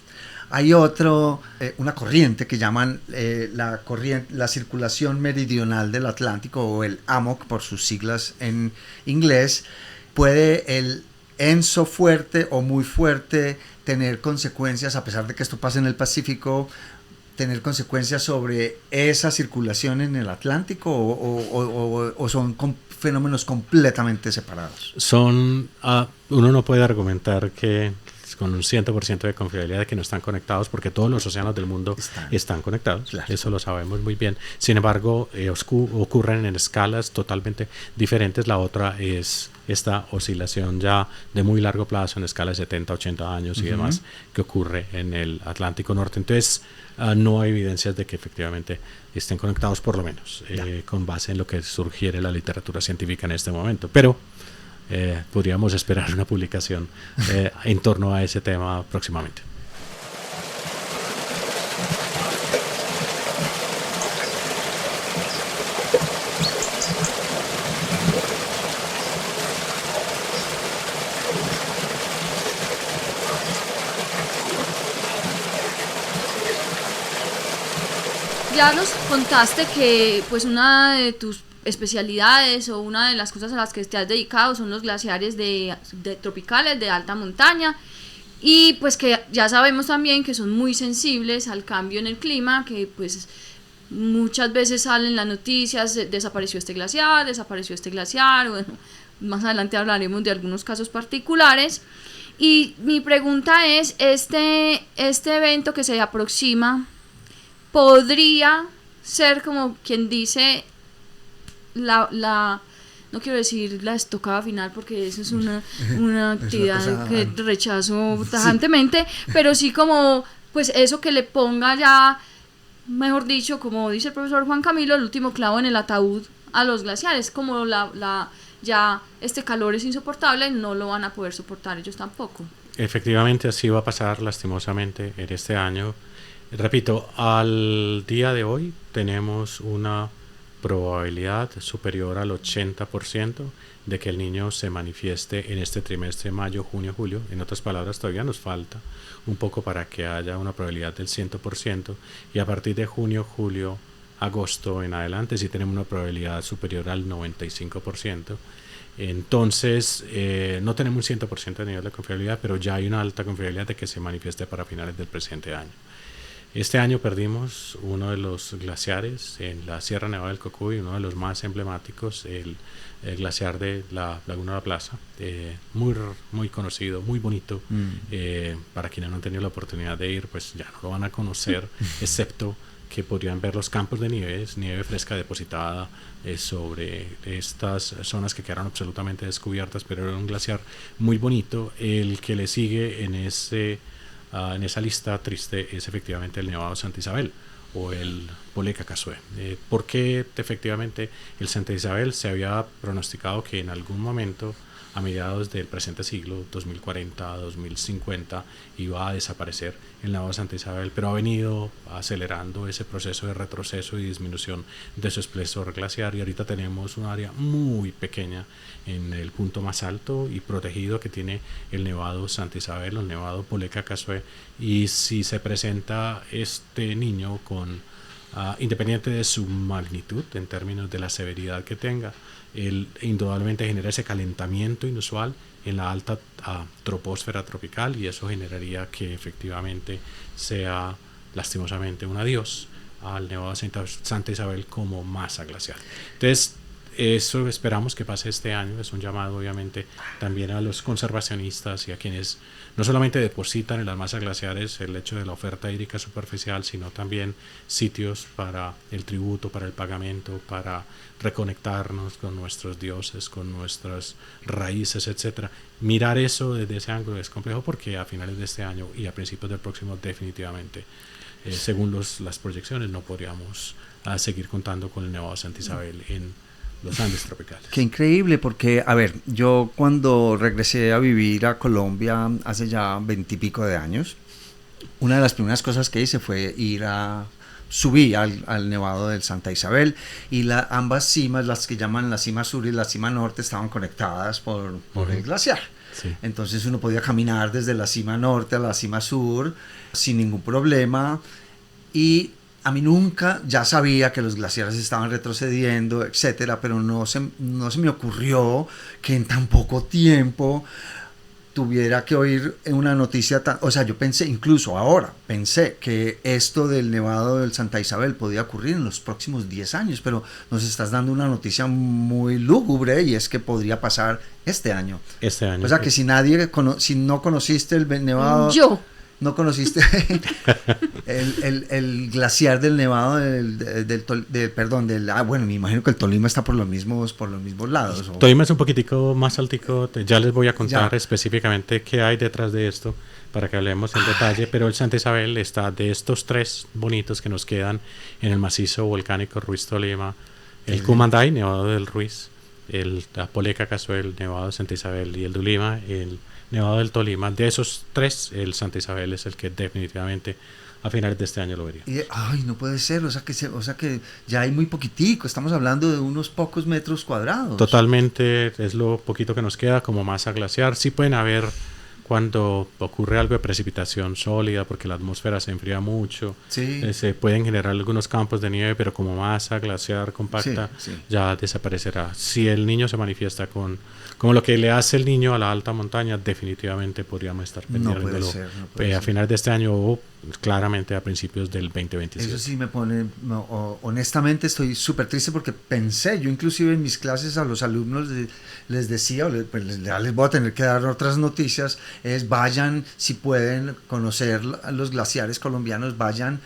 hay una corriente que llaman la circulación meridional del Atlántico, o el AMOC por sus siglas en inglés. ¿Puede el ENSO fuerte o muy fuerte tener consecuencias, a pesar de que esto pasa en el Pacífico, tener consecuencias sobre esa circulación en el Atlántico o son fenómenos completamente separados? Uno no puede argumentar que con un 100% de confiabilidad de que no están conectados, porque todos los océanos del mundo están conectados, claro. Eso lo sabemos muy bien. Sin embargo, ocurren en escalas totalmente diferentes. La otra es esta oscilación ya de muy largo plazo en escala de 70, 80 años y demás, que ocurre en el Atlántico Norte. Entonces, no hay evidencias de que efectivamente estén conectados, por lo menos, con base en lo que sugiere la literatura científica en este momento. Pero podríamos esperar una publicación en torno a ese tema próximamente. Ya nos contaste que pues una de tus especialidades o una de las cosas a las que te has dedicado son los glaciares de tropicales de alta montaña, y pues que ya sabemos también que son muy sensibles al cambio en el clima, que pues muchas veces salen las noticias, desapareció este glaciar, bueno, más adelante hablaremos de algunos casos particulares. Y mi pregunta es, este evento que se aproxima podría ser, como quien dice, no quiero decir la estocada final, porque eso es una actividad que rechazo tajantemente, pero sí como pues eso que le ponga ya, mejor dicho, como dice el profesor Juan Camilo, el último clavo en el ataúd a los glaciares, como ya este calor es insoportable y no lo van a poder soportar ellos tampoco. Efectivamente, así va a pasar lastimosamente en este año. Repito, al día de hoy tenemos una probabilidad superior al 80% de que el niño se manifieste en este trimestre, mayo, junio, julio. En otras palabras, todavía nos falta un poco para que haya una probabilidad del 100%, y a partir de junio, julio, agosto en adelante sí tenemos una probabilidad superior al 95%. Entonces, no tenemos un 100% de nivel de confiabilidad, pero ya hay una alta confiabilidad de que se manifieste para finales del presente año. Este año perdimos uno de los glaciares en la Sierra Nevada del Cocuy, uno de los más emblemáticos, el glaciar de la Laguna de la Plaza, muy conocido, muy bonito. Para quienes no han tenido la oportunidad de ir, pues ya no lo van a conocer, excepto que podrían ver los campos de nieve fresca depositada sobre estas zonas que quedaron absolutamente descubiertas, pero era un glaciar muy bonito. El que le sigue en esa lista triste es efectivamente el Nevado Santa Isabel o el Poleca-Casué. Porque efectivamente el Santa Isabel se había pronosticado que en algún momento a mediados del presente siglo, 2040, 2050, iba a desaparecer el Nevado Santa Isabel, pero ha venido acelerando ese proceso de retroceso y disminución de su espesor glaciar, y ahorita tenemos un área muy pequeña en el punto más alto y protegido que tiene el Nevado Santa Isabel, el Nevado Poleca-Casué, y si se presenta este niño con independiente de su magnitud en términos de la severidad que tenga, él indudablemente genera ese calentamiento inusual en la alta troposfera tropical, y eso generaría que efectivamente sea lastimosamente un adiós al Nevado Santa Isabel como masa glacial. Entonces, eso esperamos que pase este año. Es un llamado obviamente también a los conservacionistas y a quienes no solamente depositan en las masas glaciares el hecho de la oferta hídrica superficial, sino también sitios para el tributo, para el pagamento, para reconectarnos con nuestros dioses, con nuestras raíces, etcétera. Mirar eso desde ese ángulo es complejo, porque a finales de este año y a principios del próximo definitivamente, según las proyecciones, no podríamos seguir contando con el Nevado Santa Isabel en los Andes tropicales. Qué increíble, porque, a ver, yo cuando regresé a vivir a Colombia hace ya 20 y pico de años, una de las primeras cosas que hice fue subí al Nevado del Santa Isabel, y ambas cimas, las que llaman la cima sur y la cima norte, estaban conectadas por el glaciar. Sí. Entonces uno podía caminar desde la cima norte a la cima sur sin ningún problema, y a mí nunca, ya sabía que los glaciares estaban retrocediendo, etcétera, pero no se me ocurrió que en tan poco tiempo tuviera que oír una noticia tan... O sea, yo pensé, incluso ahora, pensé que esto del nevado del Santa Isabel podía ocurrir en los próximos 10 años, pero nos estás dando una noticia muy lúgubre y es que podría pasar este año. Este año. O sea, que si no conociste el nevado... Yo. No conociste el glaciar del Nevado bueno, me imagino que el Tolima está por los mismos lados. Tolima es un poquitico más altico, ya les voy a contar Ya. específicamente qué hay detrás de esto para que hablemos en detalle, pero el Santa Isabel está de estos 3 bonitos que nos quedan en el macizo volcánico Ruiz Tolima, el Cumanday, Nevado del Ruiz, el Apoleca Casuel, Nevado de Santa Isabel y el Dulima, el Nevado del Tolima. De esos 3, el Santa Isabel es el que definitivamente a finales de este año lo vería. Ay, no puede ser, o sea que ya hay muy poquitico, estamos hablando de unos pocos metros cuadrados. Totalmente, es lo poquito que nos queda como masa glaciar. Sí pueden haber cuando ocurre algo de precipitación sólida, porque la atmósfera se enfría mucho, Sí. Se pueden generar algunos campos de nieve, pero como masa glaciar compacta Sí, sí. ya desaparecerá. Si el niño se manifiesta como lo que le hace el niño a la alta montaña, definitivamente podríamos estar No pendientes puede ser, no puede a ser. finales de este año o claramente a principios del 2027. Eso sí me pone, honestamente estoy súper triste porque pensé, yo inclusive en mis clases a los alumnos les decía, ya les voy a tener que dar otras noticias, vayan, si pueden conocer los glaciares colombianos, vayan,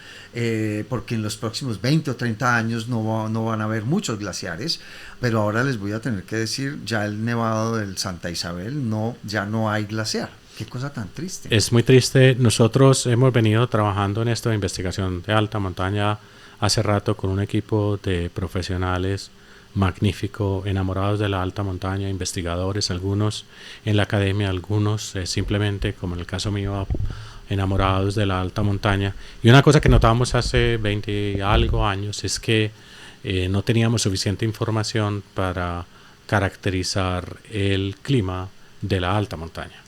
porque en los próximos 20 o 30 años no van a haber muchos glaciares, pero ahora les voy a tener que decir, ya el Nevado del Santa Isabel, ya no hay glaciar. Qué cosa tan triste. Es muy triste. Nosotros hemos venido trabajando en esto de investigación de alta montaña hace rato con un equipo de profesionales magnífico, enamorados de la alta montaña, investigadores, algunos en la academia, algunos simplemente, como en el caso mío, enamorados de la alta montaña. Y una cosa que notamos hace 20 y algo años es que no teníamos suficiente información para caracterizar el clima de la alta montaña.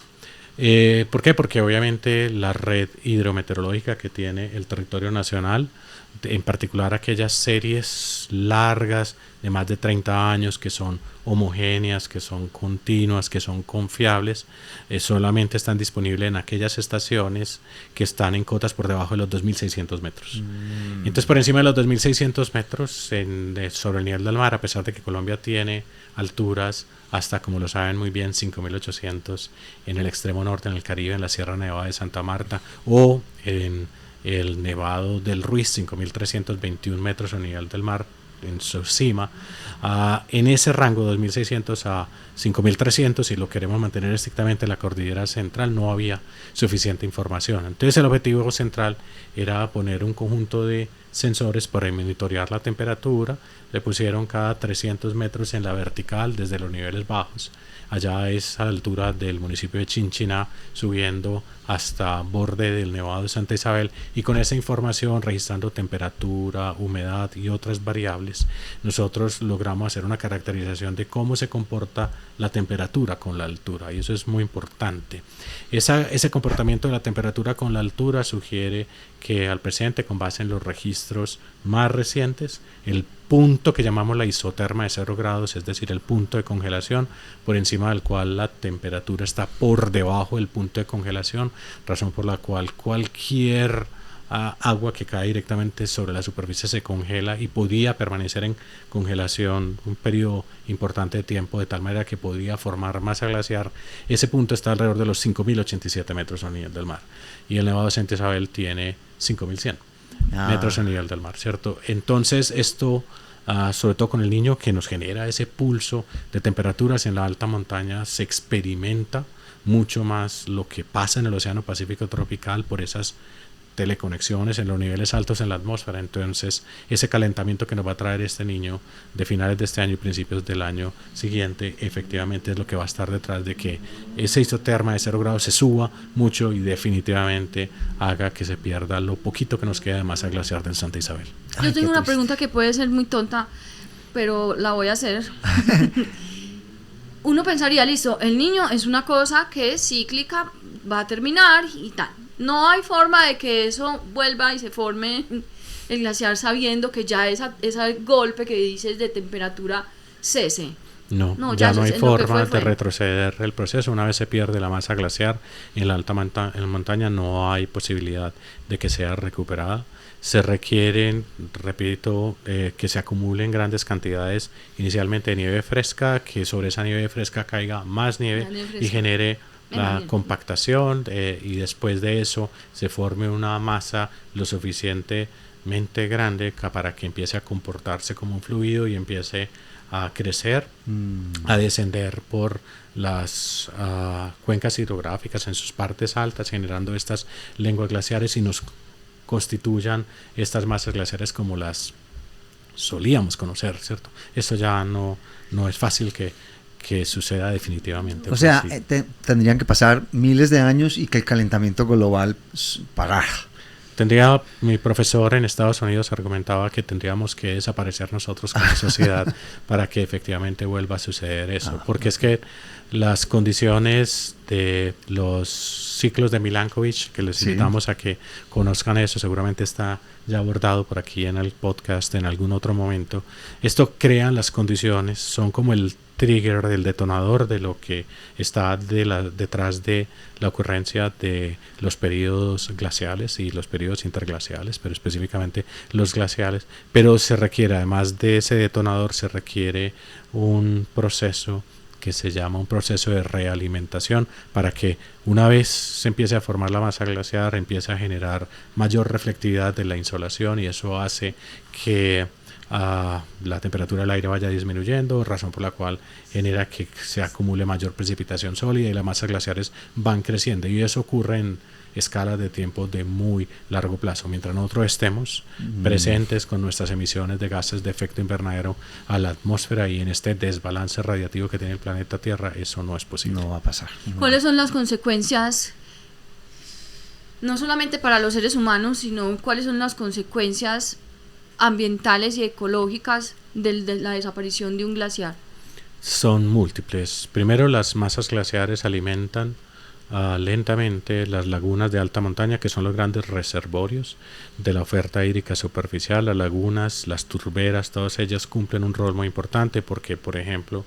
¿Por qué? Porque obviamente la red hidrometeorológica que tiene el territorio nacional, en particular aquellas series largas de más de 30 años que son homogéneas, que son continuas, que son confiables, solamente están disponibles en aquellas estaciones que están en cotas por debajo de los 2.600 metros. Entonces, por encima de los 2.600 metros sobre el nivel del mar, a pesar de que Colombia tiene alturas hasta, como lo saben muy bien, 5.800 en el extremo norte, en el Caribe, en la Sierra Nevada de Santa Marta, o en el Nevado del Ruiz, 5.321 metros a nivel del mar en su cima. En ese rango 2.600 a 5.300, si lo queremos mantener estrictamente en la cordillera central, no había suficiente información. Entonces el objetivo central era poner un conjunto de sensores para monitorear la temperatura. Le pusieron cada 300 metros en la vertical desde los niveles bajos. Allá es a la altura del municipio de Chinchiná, subiendo hasta borde del Nevado de Santa Isabel, y con esa información, registrando temperatura, humedad y otras variables, nosotros logramos hacer una caracterización de cómo se comporta la temperatura con la altura, y eso es muy importante. Ese comportamiento de la temperatura con la altura sugiere que al presente, con base en los registros más recientes, el punto que llamamos la isoterma de 0 grados, es decir, el punto de congelación por encima del cual la temperatura está por debajo del punto de congelación, razón por la cual cualquier agua que cae directamente sobre la superficie se congela y podía permanecer en congelación un periodo importante de tiempo, de tal manera que podía formar masa glaciar. Ese punto está alrededor de los 5.087 metros a nivel del mar, y el Nevado de Santa Isabel tiene 5.100 metros a nivel del mar, ¿cierto? Entonces esto, sobre todo con el niño, que nos genera ese pulso de temperaturas en la alta montaña, se experimenta mucho más lo que pasa en el Océano Pacífico tropical por esas teleconexiones en los niveles altos en la atmósfera. Entonces ese calentamiento que nos va a traer este niño de finales de este año y principios del año siguiente, efectivamente es lo que va a estar detrás de que ese isoterma de 0 grados se suba mucho y definitivamente haga que se pierda lo poquito que nos queda de masa glaciar del Santa Isabel. Yo tengo una pregunta que puede ser muy tonta, pero la voy a hacer. Uno pensaría, listo, el niño es una cosa que es cíclica, va a terminar y tal. No hay forma de que eso vuelva y se forme el glaciar sabiendo que ya ese golpe que dices de temperatura cese. No, ya no hay lo que forma fue. de retroceder el proceso. Una vez se pierde la masa glaciar en la alta montaña, no hay posibilidad de que sea recuperada. Se requieren, repito, que se acumulen grandes cantidades inicialmente de nieve fresca, que sobre esa nieve fresca caiga más nieve y genere la compactación, y después de eso se forme una masa lo suficientemente grande para que empiece a comportarse como un fluido y empiece a crecer, a descender por las cuencas hidrográficas en sus partes altas, generando estas lenguas glaciares y nos constituyan estas masas glaciares como las solíamos conocer, ¿cierto? Esto ya no es fácil que suceda definitivamente. O sea, tendrían que pasar miles de años y que el calentamiento global parara. Mi profesor en Estados Unidos argumentaba que tendríamos que desaparecer nosotros como sociedad para que efectivamente vuelva a suceder eso, porque es que las condiciones de los ciclos de Milankovitch, que les invitamos a que conozcan eso, seguramente está ya abordado por aquí en el podcast en algún otro momento. Esto crean las condiciones, son como el trigger, del detonador de lo que está detrás de la ocurrencia de los periodos glaciales y los periodos interglaciales, pero específicamente los glaciales. Pero se requiere, además de ese detonador, se requiere un proceso que se llama un proceso de realimentación, para que una vez se empiece a formar la masa glaciar, empiece a generar mayor reflectividad de la insolación, y eso hace que la temperatura del aire vaya disminuyendo, razón por la cual genera que se acumule mayor precipitación sólida y las masas glaciares van creciendo, y eso ocurre en escalas de tiempo de muy largo plazo. Mientras nosotros estemos presentes con nuestras emisiones de gases de efecto invernadero a la atmósfera y en este desbalance radiativo que tiene el planeta Tierra, eso no es posible. No va a pasar. ¿Cuáles son las consecuencias, no solamente para los seres humanos, sino cuáles son las consecuencias ambientales y ecológicas de la desaparición de un glaciar? Son múltiples. Primero, las masas glaciares alimentan lentamente las lagunas de alta montaña, que son los grandes reservorios de la oferta hídrica superficial. Las lagunas, las turberas, todas ellas cumplen un rol muy importante porque, por ejemplo,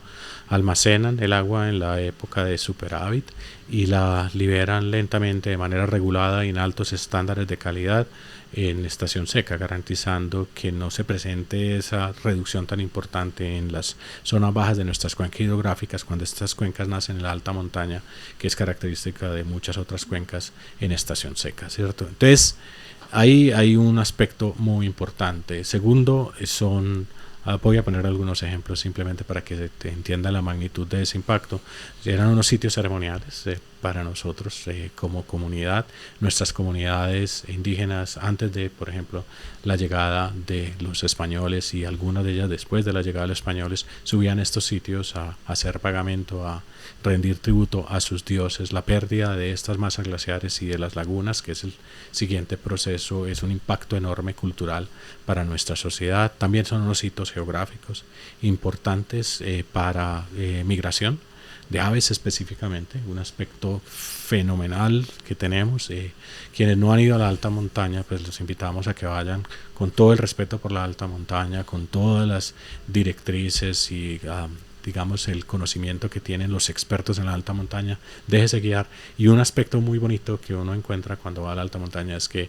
almacenan el agua en la época de superávit y la liberan lentamente de manera regulada y en altos estándares de calidad en estación seca, garantizando que no se presente esa reducción tan importante en las zonas bajas de nuestras cuencas hidrográficas, cuando estas cuencas nacen en la alta montaña, que es característica de muchas otras cuencas en estación seca, ¿cierto? Entonces, ahí hay un aspecto muy importante. Segundo, voy a poner algunos ejemplos simplemente para que se entienda la magnitud de ese impacto. Eran unos sitios ceremoniales para nosotros como comunidad. Nuestras comunidades indígenas, antes de, por ejemplo, la llegada de los españoles, y algunas de ellas después de la llegada de los españoles, subían a estos sitios a hacer pagamento, a rendir tributo a sus dioses. La pérdida de estas masas glaciares y de las lagunas, que es el siguiente proceso, es un impacto enorme cultural para nuestra sociedad. También son unos hitos geográficos importantes para migración de aves específicamente, un aspecto fenomenal que tenemos. Quienes no han ido a la alta montaña, pues los invitamos a que vayan con todo el respeto por la alta montaña, con todas las directrices y digamos el conocimiento que tienen los expertos en la alta montaña. Déjese guiar. Y un aspecto muy bonito que uno encuentra cuando va a la alta montaña es que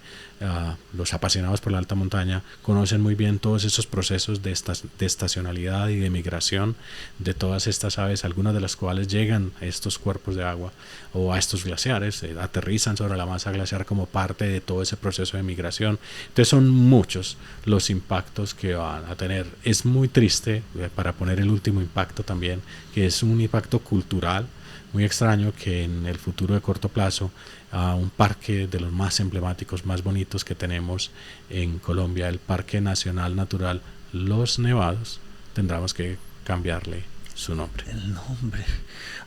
los apasionados por la alta montaña conocen muy bien todos esos procesos de estacionalidad y de migración de todas estas aves, algunas de las cuales llegan a estos cuerpos de agua o a estos glaciares, aterrizan sobre la masa glaciar como parte de todo ese proceso de migración. Entonces son muchos los impactos que van a tener. Es muy triste, para poner el último impacto también, que es un impacto cultural muy extraño, que en el futuro de corto plazo un parque de los más emblemáticos, más bonitos que tenemos en Colombia, el Parque Nacional Natural Los Nevados, tendremos que cambiarle su nombre. El nombre,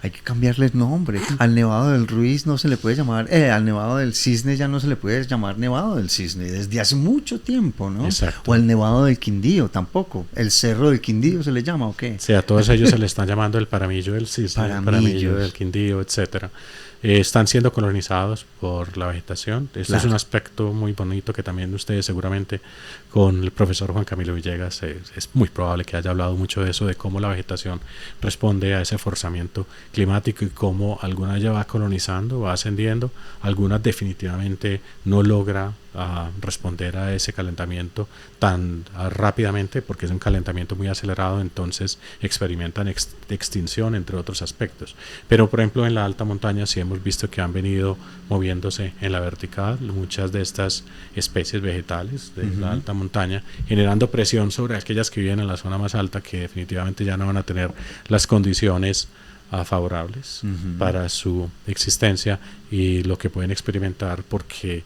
hay que cambiarle el nombre. Al Nevado del Ruiz no se le puede llamar, al Nevado del Cisne ya no se le puede llamar Nevado del Cisne desde hace mucho tiempo, ¿no? Exacto. O el Nevado del Quindío tampoco, el Cerro del Quindío se le llama, ¿o qué? Sí, a todos ellos se le están llamando el Paramillo del Cisne, el Paramillo del Quindío, etcétera. están siendo colonizados por la vegetación. Este Claro. es un aspecto muy bonito que también ustedes seguramente con el profesor Juan Camilo Villegas es muy probable que haya hablado mucho de eso, de cómo la vegetación responde a ese forzamiento climático y cómo alguna ya va colonizando, va ascendiendo, algunas definitivamente no logra responder a ese calentamiento tan rápidamente porque es un calentamiento muy acelerado, entonces experimentan extinción entre otros aspectos. Pero por ejemplo en la alta montaña sí hemos visto que han venido moviéndose en la vertical muchas de estas especies vegetales de la alta montaña, generando presión sobre aquellas que viven en la zona más alta, que definitivamente ya no van a tener las condiciones favorables para su existencia y lo que pueden experimentar, porque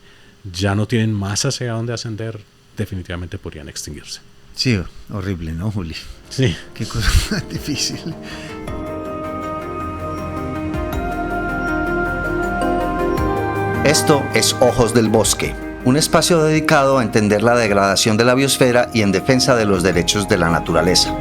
ya no tienen más hacia dónde ascender, definitivamente podrían extinguirse. Sí, horrible, ¿no, Juli? Sí. Qué cosa más difícil. Esto es Ojos del Bosque, un espacio dedicado a entender la degradación de la biosfera y en defensa de los derechos de la naturaleza.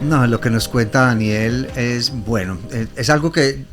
No, lo que nos cuenta Daniel es, bueno, es algo que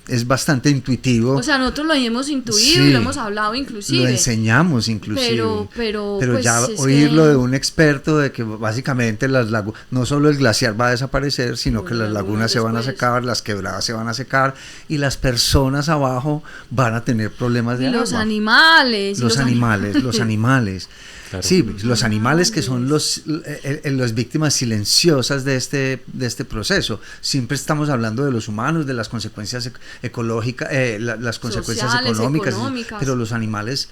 es bastante intuitivo. O sea, nosotros lo hemos intuido Sí, y lo hemos hablado inclusive. Lo enseñamos inclusive. Pero Pero pues, ya es oírlo que de un experto de que básicamente las lagunas, no solo el glaciar va a desaparecer, sino que las lagunas se van a después. secar, las quebradas se van a secar y las personas abajo van a tener problemas de y los agua. animales. y Los animales. Claro. Sí, los animales que son las víctimas silenciosas de este proceso. Siempre estamos hablando de los humanos, de las consecuencias ecológicas, las consecuencias Sociales, económicas, pero los animales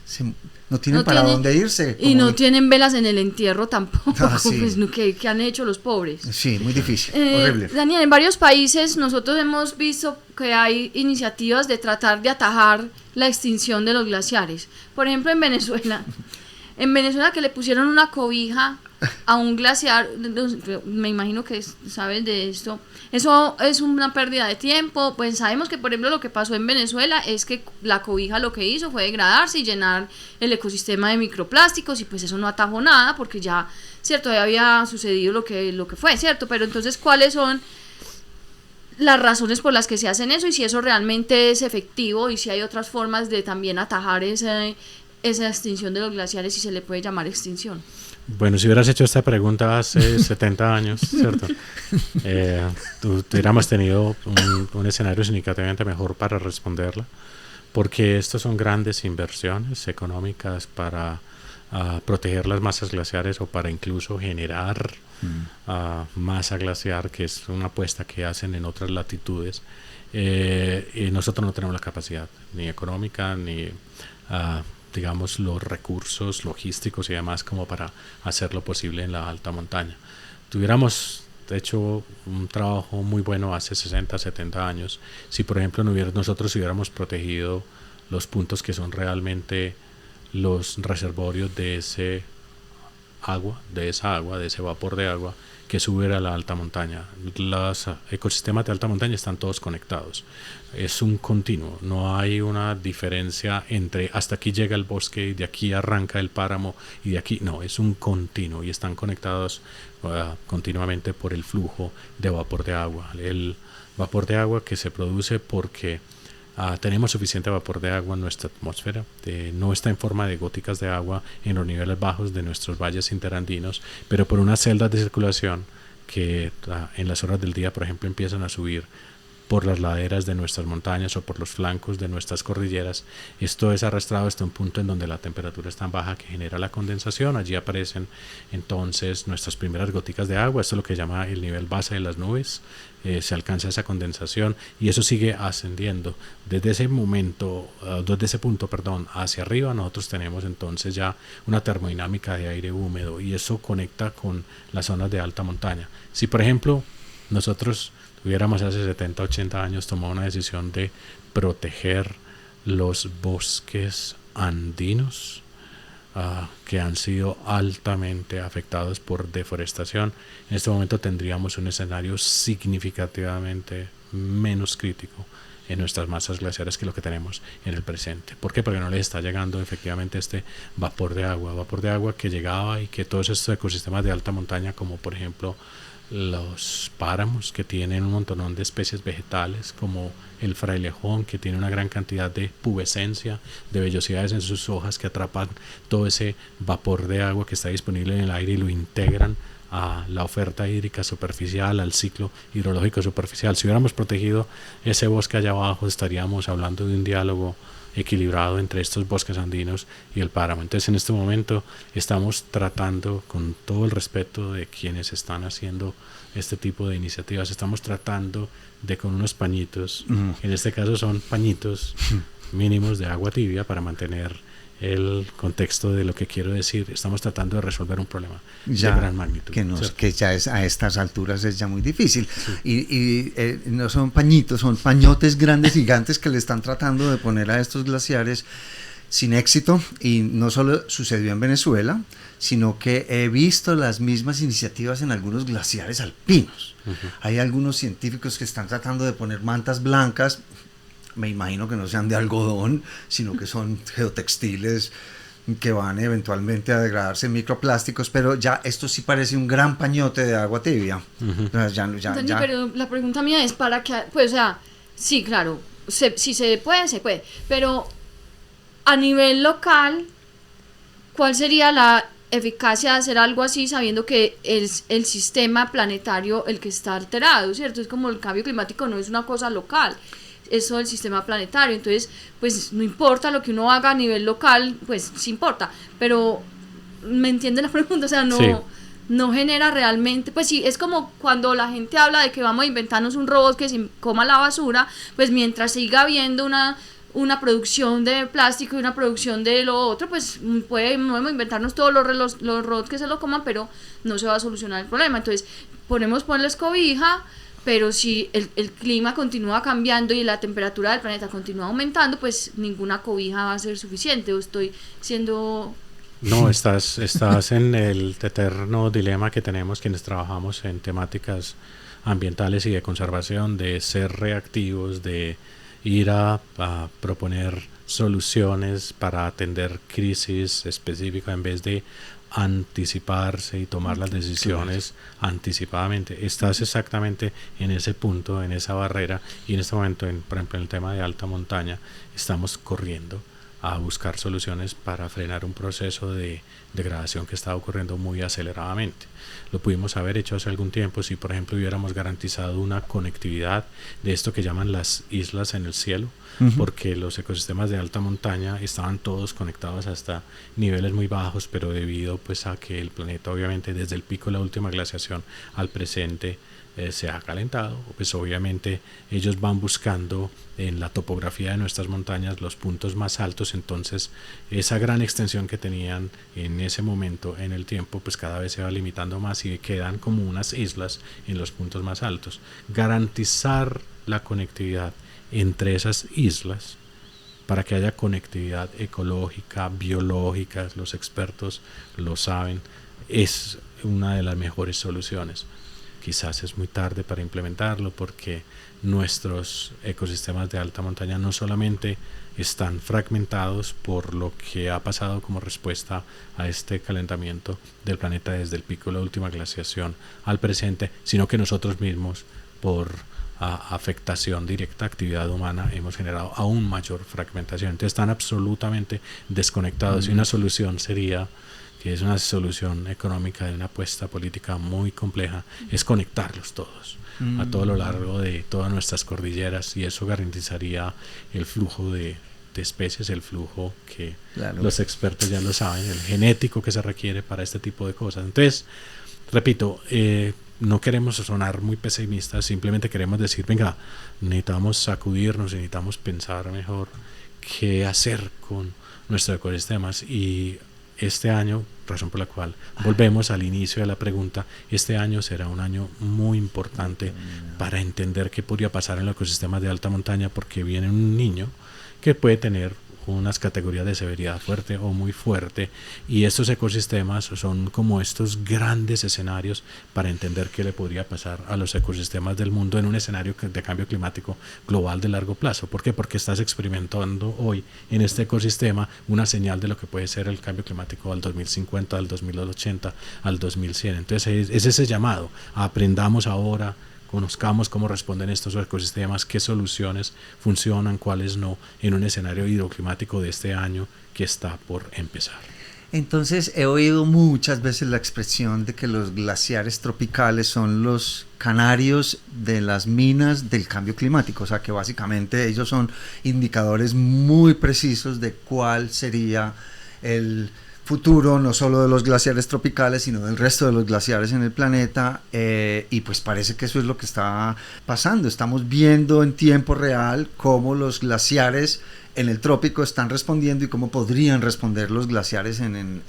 no tienen para dónde irse. Y no tienen velas en el entierro tampoco. Ah, sí. Pues, ¿qué han hecho los pobres? Sí, muy difícil, horrible. Daniel, en varios países nosotros hemos visto que hay iniciativas de tratar de atajar la extinción de los glaciares. Por ejemplo, en Venezuela. En Venezuela, que le pusieron una cobija a un glaciar, me imagino que sabes de esto. Eso es una pérdida de tiempo. Pues sabemos que, por ejemplo, lo que pasó en Venezuela es que la cobija lo que hizo fue degradarse y llenar el ecosistema de microplásticos, y pues eso no atajó nada porque ya, cierto, ya había sucedido lo que fue, cierto. Pero entonces, ¿cuáles son las razones por las que se hacen eso y si eso realmente es efectivo y si hay otras formas de también atajar esa extinción de los glaciares, si se le puede llamar extinción? Bueno, si hubieras hecho esta pregunta hace 70 años, ¿cierto? Hubiéramos tenido un escenario significativamente mejor para responderla, porque estas son grandes inversiones económicas para proteger las masas glaciares o para incluso generar masa glaciar, que es una apuesta que hacen en otras latitudes. Y nosotros no tenemos la capacidad ni económica ni digamos los recursos logísticos y demás como para hacer lo posible en la alta montaña. Tuviéramos hecho un trabajo muy bueno hace 60, 70 años si por ejemplo nosotros hubiéramos protegido los puntos que son realmente los reservorios de esa agua, de ese vapor de agua que sube a la alta montaña. Los ecosistemas de alta montaña están todos conectados. Es un continuo, no hay una diferencia entre hasta aquí llega el bosque y de aquí arranca el páramo y de aquí, no, es un continuo y están conectados continuamente por el flujo de vapor de agua. El vapor de agua que se produce porque tenemos suficiente vapor de agua en nuestra atmósfera, no está en forma de góticas de agua en los niveles bajos de nuestros valles interandinos, pero por unas celdas de circulación que en las horas del día, por ejemplo, empiezan a subir por las laderas de nuestras montañas o por los flancos de nuestras cordilleras. Esto es arrastrado hasta un punto en donde la temperatura es tan baja que genera la condensación. Allí aparecen entonces nuestras primeras góticas de agua. Esto es lo que llama el nivel base de las nubes. Se alcanza esa condensación y eso sigue ascendiendo. Desde ese punto hacia arriba nosotros tenemos entonces ya una termodinámica de aire húmedo y eso conecta con las zonas de alta montaña. Si por ejemplo nosotros hubiéramos hace 70, 80 años tomado una decisión de proteger los bosques andinos que han sido altamente afectados por deforestación, en este momento tendríamos un escenario significativamente menos crítico en nuestras masas glaciares que lo que tenemos en el presente. ¿Por qué? Porque no les está llegando efectivamente este vapor de agua que llegaba, y que todos estos ecosistemas de alta montaña, como por ejemplo los páramos, que tienen un montón de especies vegetales, como el frailejón, que tiene una gran cantidad de pubescencia, de vellosidades en sus hojas, que atrapan todo ese vapor de agua que está disponible en el aire y lo integran a la oferta hídrica superficial, al ciclo hidrológico superficial. Si hubiéramos protegido ese bosque allá abajo, estaríamos hablando de un diálogo equilibrado entre estos bosques andinos y el páramo. Entonces, en este momento estamos tratando, con todo el respeto de quienes están haciendo este tipo de iniciativas, estamos tratando de, con unos pañitos, en este caso son pañitos mínimos de agua tibia, para mantener el contexto de lo que quiero decir, estamos tratando de resolver un problema ya, de gran magnitud. Que ya es, a estas alturas es ya muy difícil. Sí. Y no son pañitos, son pañotes grandes, gigantes, que le están tratando de poner a estos glaciares sin éxito. Y no solo sucedió en Venezuela, sino que he visto las mismas iniciativas en algunos glaciares alpinos. Hay algunos científicos que están tratando de poner mantas blancas. Me imagino que no sean de algodón, sino que son geotextiles que van eventualmente a degradarse en microplásticos, pero ya esto sí parece un gran pañote de agua tibia. O sea, ya. Pero la pregunta mía es para que, pues, o sea, sí, claro, si se puede, pero a nivel local, ¿cuál sería la eficacia de hacer algo así, sabiendo que el sistema planetario el que está alterado, ¿cierto? Es como el cambio climático no es una cosa local, eso del sistema planetario. Entonces, pues no importa lo que uno haga a nivel local, pues sí importa, pero ¿me entiende la pregunta? O sea, no genera realmente, pues sí, es como cuando la gente habla de que vamos a inventarnos un robot que se coma la basura, pues mientras siga habiendo una producción de plástico y una producción de lo otro, pues podemos inventarnos todos los robots que se lo coman, pero no se va a solucionar el problema. Entonces, ponerles cobija, pero si el clima continúa cambiando y la temperatura del planeta continúa aumentando, pues ninguna cobija va a ser suficiente. ¿O estoy siendo...? No, estás en el eterno dilema que tenemos quienes trabajamos en temáticas ambientales y de conservación, de ser reactivos, de ir a proponer soluciones para atender crisis específicas en vez de anticiparse y tomar las decisiones anticipadamente. Estás exactamente en ese punto, en esa barrera, y en este momento, por ejemplo, en el tema de alta montaña, estamos corriendo a buscar soluciones para frenar un proceso de degradación que está ocurriendo muy aceleradamente. Lo pudimos haber hecho hace algún tiempo si, por ejemplo, hubiéramos garantizado una conectividad de esto que llaman las islas en el cielo, porque los ecosistemas de alta montaña estaban todos conectados hasta niveles muy bajos, pero debido pues a que el planeta, obviamente, desde el pico de la última glaciación al presente se ha calentado, pues obviamente ellos van buscando en la topografía de nuestras montañas los puntos más altos. Entonces esa gran extensión que tenían en ese momento en el tiempo, pues cada vez se va limitando más y quedan como unas islas en los puntos más altos. Garantizar la conectividad entre esas islas para que haya conectividad ecológica, biológica, los expertos lo saben, es una de las mejores soluciones. Quizás es muy tarde para implementarlo, porque nuestros ecosistemas de alta montaña no solamente están fragmentados por lo que ha pasado como respuesta a este calentamiento del planeta desde el pico de la última glaciación al presente, sino que nosotros mismos, por afectación directa, actividad humana, hemos generado aún mayor fragmentación. Entonces están absolutamente desconectados, y una solución sería, que es una solución económica de una apuesta política muy compleja, es conectarlos todos a todo lo largo de todas nuestras cordilleras, y eso garantizaría el flujo de especies, el flujo que los expertos ya lo saben, el genético que se requiere para este tipo de cosas. Entonces, repito, no queremos sonar muy pesimistas, simplemente queremos decir, venga, necesitamos sacudirnos, necesitamos pensar mejor qué hacer con nuestros ecosistemas. Y este año, razón por la cual volvemos al inicio de la pregunta, este año será un año muy importante para entender qué podría pasar en los ecosistemas de alta montaña, porque viene un niño que puede tener unas categorías de severidad fuerte o muy fuerte, y estos ecosistemas son como estos grandes escenarios para entender qué le podría pasar a los ecosistemas del mundo en un escenario de cambio climático global de largo plazo. ¿Por qué? Porque estás experimentando hoy en este ecosistema una señal de lo que puede ser el cambio climático al 2050, al 2080, al 2100. Entonces es ese llamado: aprendamos ahora, conozcamos cómo responden estos ecosistemas, qué soluciones funcionan, cuáles no, en un escenario hidroclimático de este año que está por empezar. Entonces he oído muchas veces la expresión de que los glaciares tropicales son los canarios de las minas del cambio climático, o sea que básicamente ellos son indicadores muy precisos de cuál sería el futuro, no solo de los glaciares tropicales, sino del resto de los glaciares en el planeta, y pues parece que eso es lo que está pasando. Estamos viendo en tiempo real cómo los glaciares en el trópico están respondiendo y cómo podrían responder los glaciares en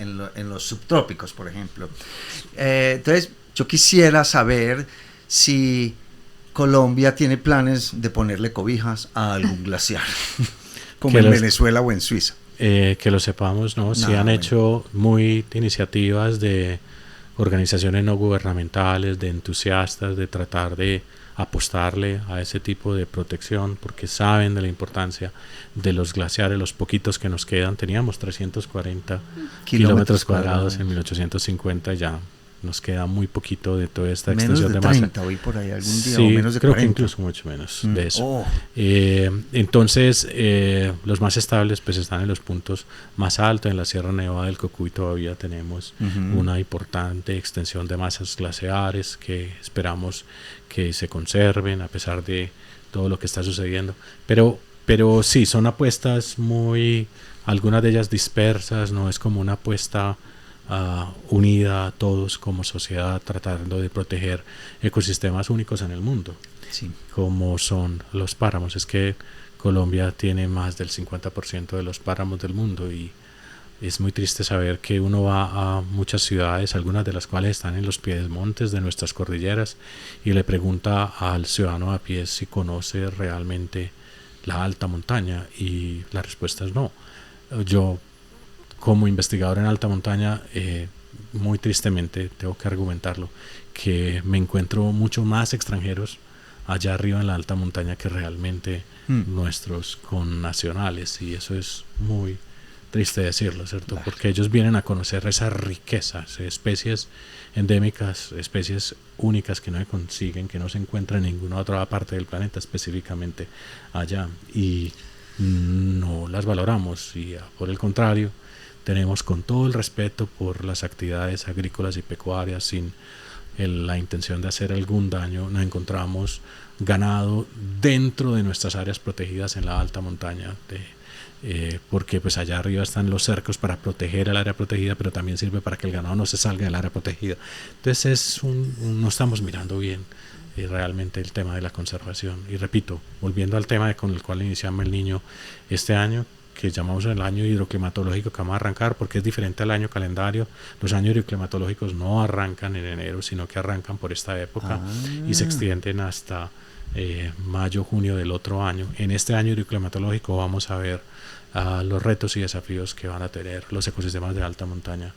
los subtrópicos, por ejemplo. Entonces, yo quisiera saber si Colombia tiene planes de ponerle cobijas a algún glaciar, como en Venezuela o en Suiza. Que lo sepamos, ¿no? Sí han hecho muy iniciativas de organizaciones no gubernamentales, de entusiastas, de tratar de apostarle a ese tipo de protección, porque saben de la importancia de los glaciares, los poquitos que nos quedan. Teníamos 340 kilómetros cuadrados en 1850, ya nos queda muy poquito de toda esta extensión de masa. Menos de 30 hoy por ahí algún día, sí, o menos de creo 40. que incluso mucho menos de eso. Oh. Entonces, los más estables pues están en los puntos más altos. En la Sierra Nevada del Cocuy todavía tenemos una importante extensión de masas glaciares que esperamos que se conserven a pesar de todo lo que está sucediendo. Pero sí, son apuestas algunas de ellas dispersas, no es como una apuesta unida a todos como sociedad, tratando de proteger ecosistemas únicos en el mundo, sí, como son los páramos. Es que Colombia tiene más del 50% de los páramos del mundo, y es muy triste saber que uno va a muchas ciudades, algunas de las cuales están en los piedemontes de nuestras cordilleras, y le pregunta al ciudadano a pie si conoce realmente la alta montaña, y la respuesta es no. Yo, como investigador en alta montaña, muy tristemente tengo que argumentarlo, que me encuentro mucho más extranjeros allá arriba en la alta montaña que realmente nuestros connacionales, y eso es muy triste decirlo, ¿cierto? Claro. Porque ellos vienen a conocer esas riquezas, especies endémicas, especies únicas que no se consiguen, que no se encuentran en ninguna otra parte del planeta, específicamente allá, y no las valoramos, y por el contrario, tenemos, con todo el respeto por las actividades agrícolas y pecuarias, sin la intención de hacer algún daño, nos encontramos ganado dentro de nuestras áreas protegidas en la alta montaña, porque pues allá arriba están los cercos para proteger el área protegida, pero también sirve para que el ganado no se salga del área protegida. Entonces no estamos mirando bien realmente el tema de la conservación. Y repito, volviendo al tema con el cual iniciamos el niño este año, que llamamos el año hidroclimatológico que vamos a arrancar, porque es diferente al año calendario. Los años hidroclimatológicos no arrancan en enero, sino que arrancan por esta época y se extienden hasta mayo, junio del otro año. En este año hidroclimatológico vamos a ver los retos y desafíos que van a tener los ecosistemas de alta montaña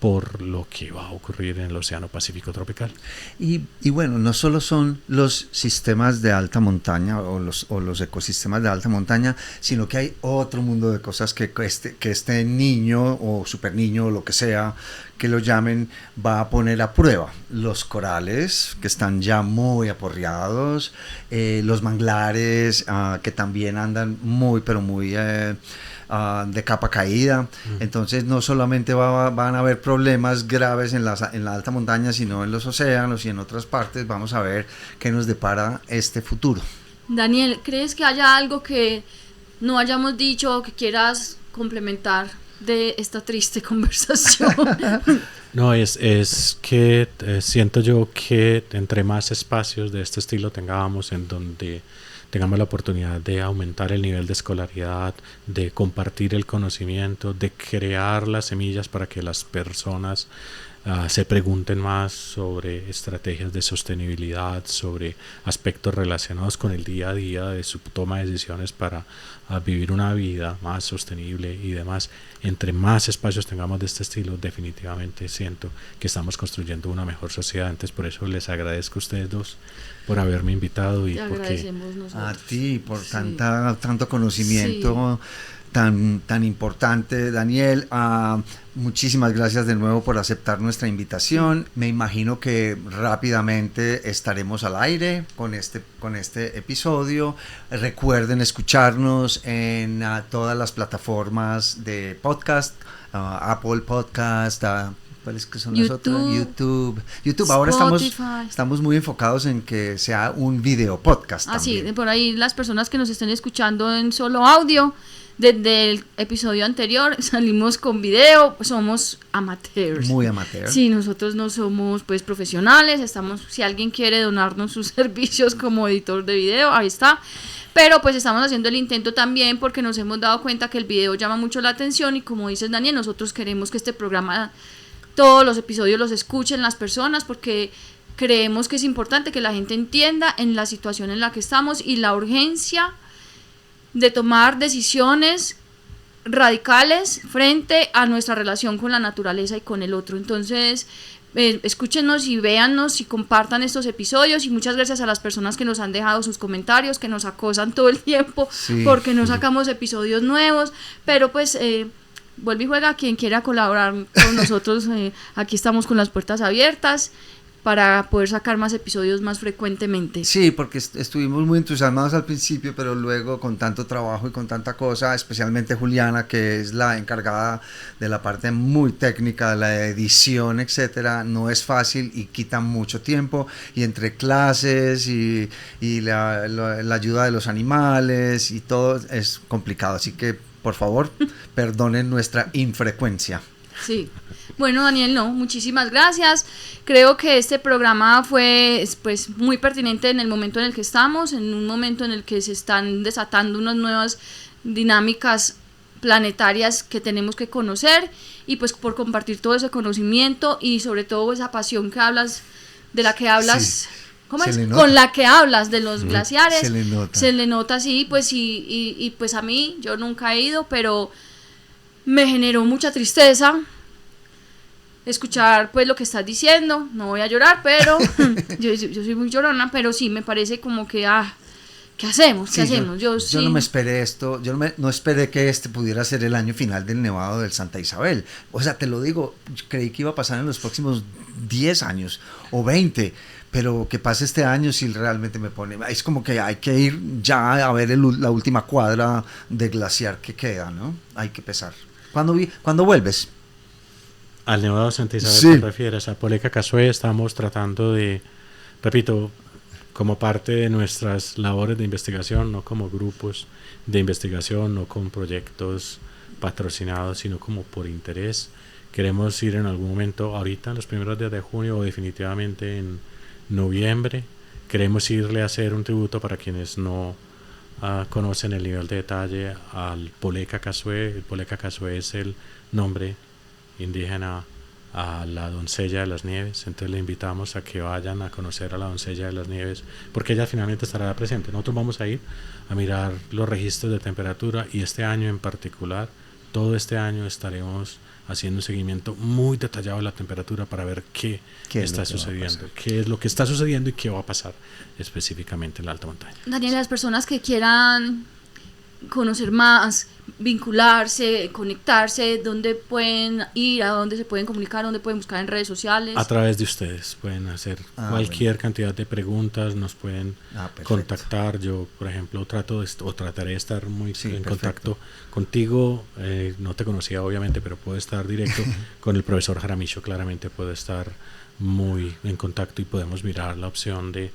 por lo que va a ocurrir en el Océano Pacífico tropical. Y bueno, no solo son los sistemas de alta montaña o los ecosistemas de alta montaña, sino que hay otro mundo de cosas que este niño o super niño o lo que sea que lo llamen va a poner a prueba. Los corales, que están ya muy aporreados, los manglares, que también andan muy de capa caída. Entonces no solamente van a haber problemas graves en la alta montaña, sino en los océanos y en otras partes. Vamos a ver qué nos depara este futuro. Daniel, ¿crees que haya algo que no hayamos dicho o que quieras complementar de esta triste conversación? No, es que siento yo que entre más espacios de este estilo tengamos, en donde tengamos la oportunidad de aumentar el nivel de escolaridad, de compartir el conocimiento, de crear las semillas para que las personas se pregunten más sobre estrategias de sostenibilidad, sobre aspectos relacionados con el día a día de su toma de decisiones para vivir una vida más sostenible y demás. Entre más espacios tengamos de este estilo, definitivamente siento que estamos construyendo una mejor sociedad. Entonces, por eso les agradezco a ustedes dos por haberme invitado y porque a ti por tanto conocimiento. Tan importante, Daniel. Muchísimas gracias de nuevo por aceptar nuestra invitación. Me imagino que rápidamente estaremos al aire con este episodio. Recuerden escucharnos en todas las plataformas de podcast, Apple Podcast, ¿cuáles que son las otras? YouTube. Ahora estamos muy enfocados en que sea un video podcast. Así, por ahí las personas que nos estén escuchando en solo audio, desde el episodio anterior salimos con video, somos amateurs. Muy amateurs. Sí, nosotros no somos pues profesionales, si alguien quiere donarnos sus servicios como editor de video, ahí está. Pero pues estamos haciendo el intento también porque nos hemos dado cuenta que el video llama mucho la atención y como dices, Daniel, nosotros queremos que este programa, todos los episodios los escuchen las personas porque creemos que es importante que la gente entienda en la situación en la que estamos y la urgencia de tomar decisiones radicales frente a nuestra relación con la naturaleza y con el otro. Entonces, escúchenos y véannos y compartan estos episodios y muchas gracias a las personas que nos han dejado sus comentarios, que nos acosan todo el tiempo porque no sacamos episodios nuevos, pero pues vuelve y juega, quien quiera colaborar con nosotros, aquí estamos con las puertas abiertas para poder sacar más episodios más frecuentemente. Sí, porque estuvimos muy entusiasmados al principio, pero luego con tanto trabajo y con tanta cosa, especialmente Juliana, que es la encargada de la parte muy técnica de la edición, etcétera, no es fácil y quita mucho tiempo, y entre clases y la ayuda de los animales y todo es complicado, así que por favor, perdonen nuestra infrecuencia. Sí. Bueno, Daniel, muchísimas gracias. Creo que este programa fue pues muy pertinente en el momento en el que estamos, en un momento en el que se están desatando unas nuevas dinámicas planetarias que tenemos que conocer y pues por compartir todo ese conocimiento y sobre todo esa pasión que hablas, de la que hablas. Sí. ¿Cómo es? Con la que hablas de los glaciares. Se le nota, sí, pues y pues a mí, yo nunca he ido, pero me generó mucha tristeza escuchar pues lo que estás diciendo. No voy a llorar, pero yo soy muy llorona, pero sí me parece como que ¿qué hacemos? ¿Qué hacemos? Yo no me esperé esto, no esperé que este pudiera ser el año final del Nevado del Santa Isabel. O sea, te lo digo, creí que iba a pasar en los próximos 10 años o 20, pero que pase este año si realmente me pone, es como que hay que ir ya a ver la última cuadra de glaciar que queda, ¿no? Hay que pesar. ¿Cuándo vuelves? Al Nevado de Santa Isabel te refieres, a Poleca Casué. Estamos tratando de, repito, como parte de nuestras labores de investigación, no como grupos de investigación, no con proyectos patrocinados, sino como por interés. Queremos ir en algún momento, ahorita en los primeros días de junio o definitivamente en noviembre. Queremos irle a hacer un tributo para quienes no conocen el nivel de detalle al Poleca Casué. El Poleca Casué es el nombre indígena a la doncella de las nieves, entonces le invitamos a que vayan a conocer a la doncella de las nieves porque ella finalmente estará presente. Nosotros vamos a ir a mirar los registros de temperatura y este año en particular, todo este año estaremos haciendo un seguimiento muy detallado de la temperatura para ver qué está sucediendo, qué es lo que está sucediendo y qué va a pasar específicamente en la alta montaña. Daniel, las personas que quieran conocer más, vincularse, conectarse, ¿dónde pueden ir? ¿A dónde se pueden comunicar? ¿Dónde pueden buscar en redes sociales? A través de ustedes pueden hacer cualquier cantidad de preguntas, nos pueden contactar. Yo, por ejemplo, trataré de estar muy en contacto contigo. No te conocía obviamente, pero puedo estar directo con el profesor Jaramillo. Claramente puedo estar muy en contacto y podemos mirar la opción de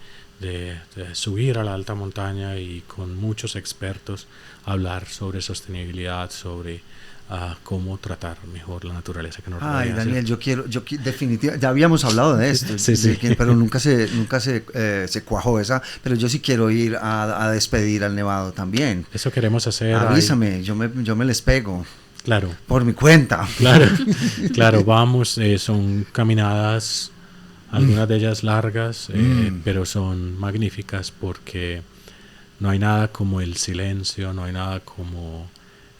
subir a la alta montaña y con muchos expertos hablar sobre sostenibilidad, sobre cómo tratar mejor la naturaleza que nos rodea. Ay, Daniel, yo quiero definitivamente, ya habíamos hablado de esto, pero nunca se cuajó esa, pero yo sí quiero ir a despedir al Nevado también. Eso queremos hacer. Avísame, yo me les pego. Claro. Por mi cuenta. Claro, vamos, son caminadas, algunas de ellas largas, pero son magníficas porque no hay nada como el silencio, no hay nada como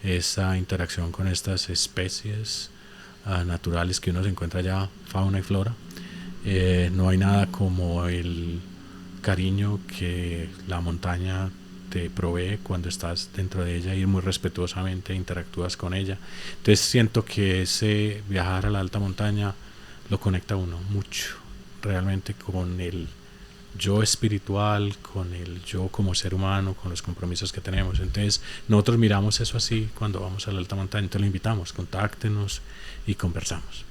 esa interacción con estas especies naturales que uno se encuentra allá, fauna y flora. No hay nada como el cariño que la montaña te provee cuando estás dentro de ella y muy respetuosamente interactúas con ella. Entonces siento que ese viajar a la alta montaña lo conecta a uno mucho realmente con el yo espiritual, con el yo como ser humano, con los compromisos que tenemos. Entonces nosotros miramos eso así cuando vamos a la alta montaña. Entonces lo invitamos, contáctenos y conversamos.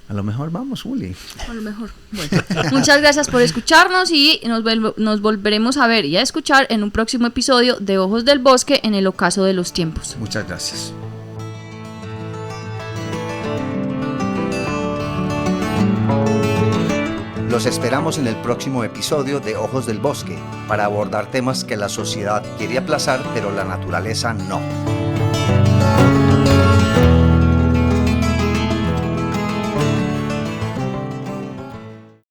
A lo mejor vamos, Juli. A lo mejor. Bueno, muchas gracias por escucharnos y nos volveremos a ver y a escuchar en un próximo episodio de Ojos del Bosque en el ocaso de los tiempos. Muchas gracias. Los esperamos en el próximo episodio de Ojos del Bosque para abordar temas que la sociedad quiere aplazar, pero la naturaleza no.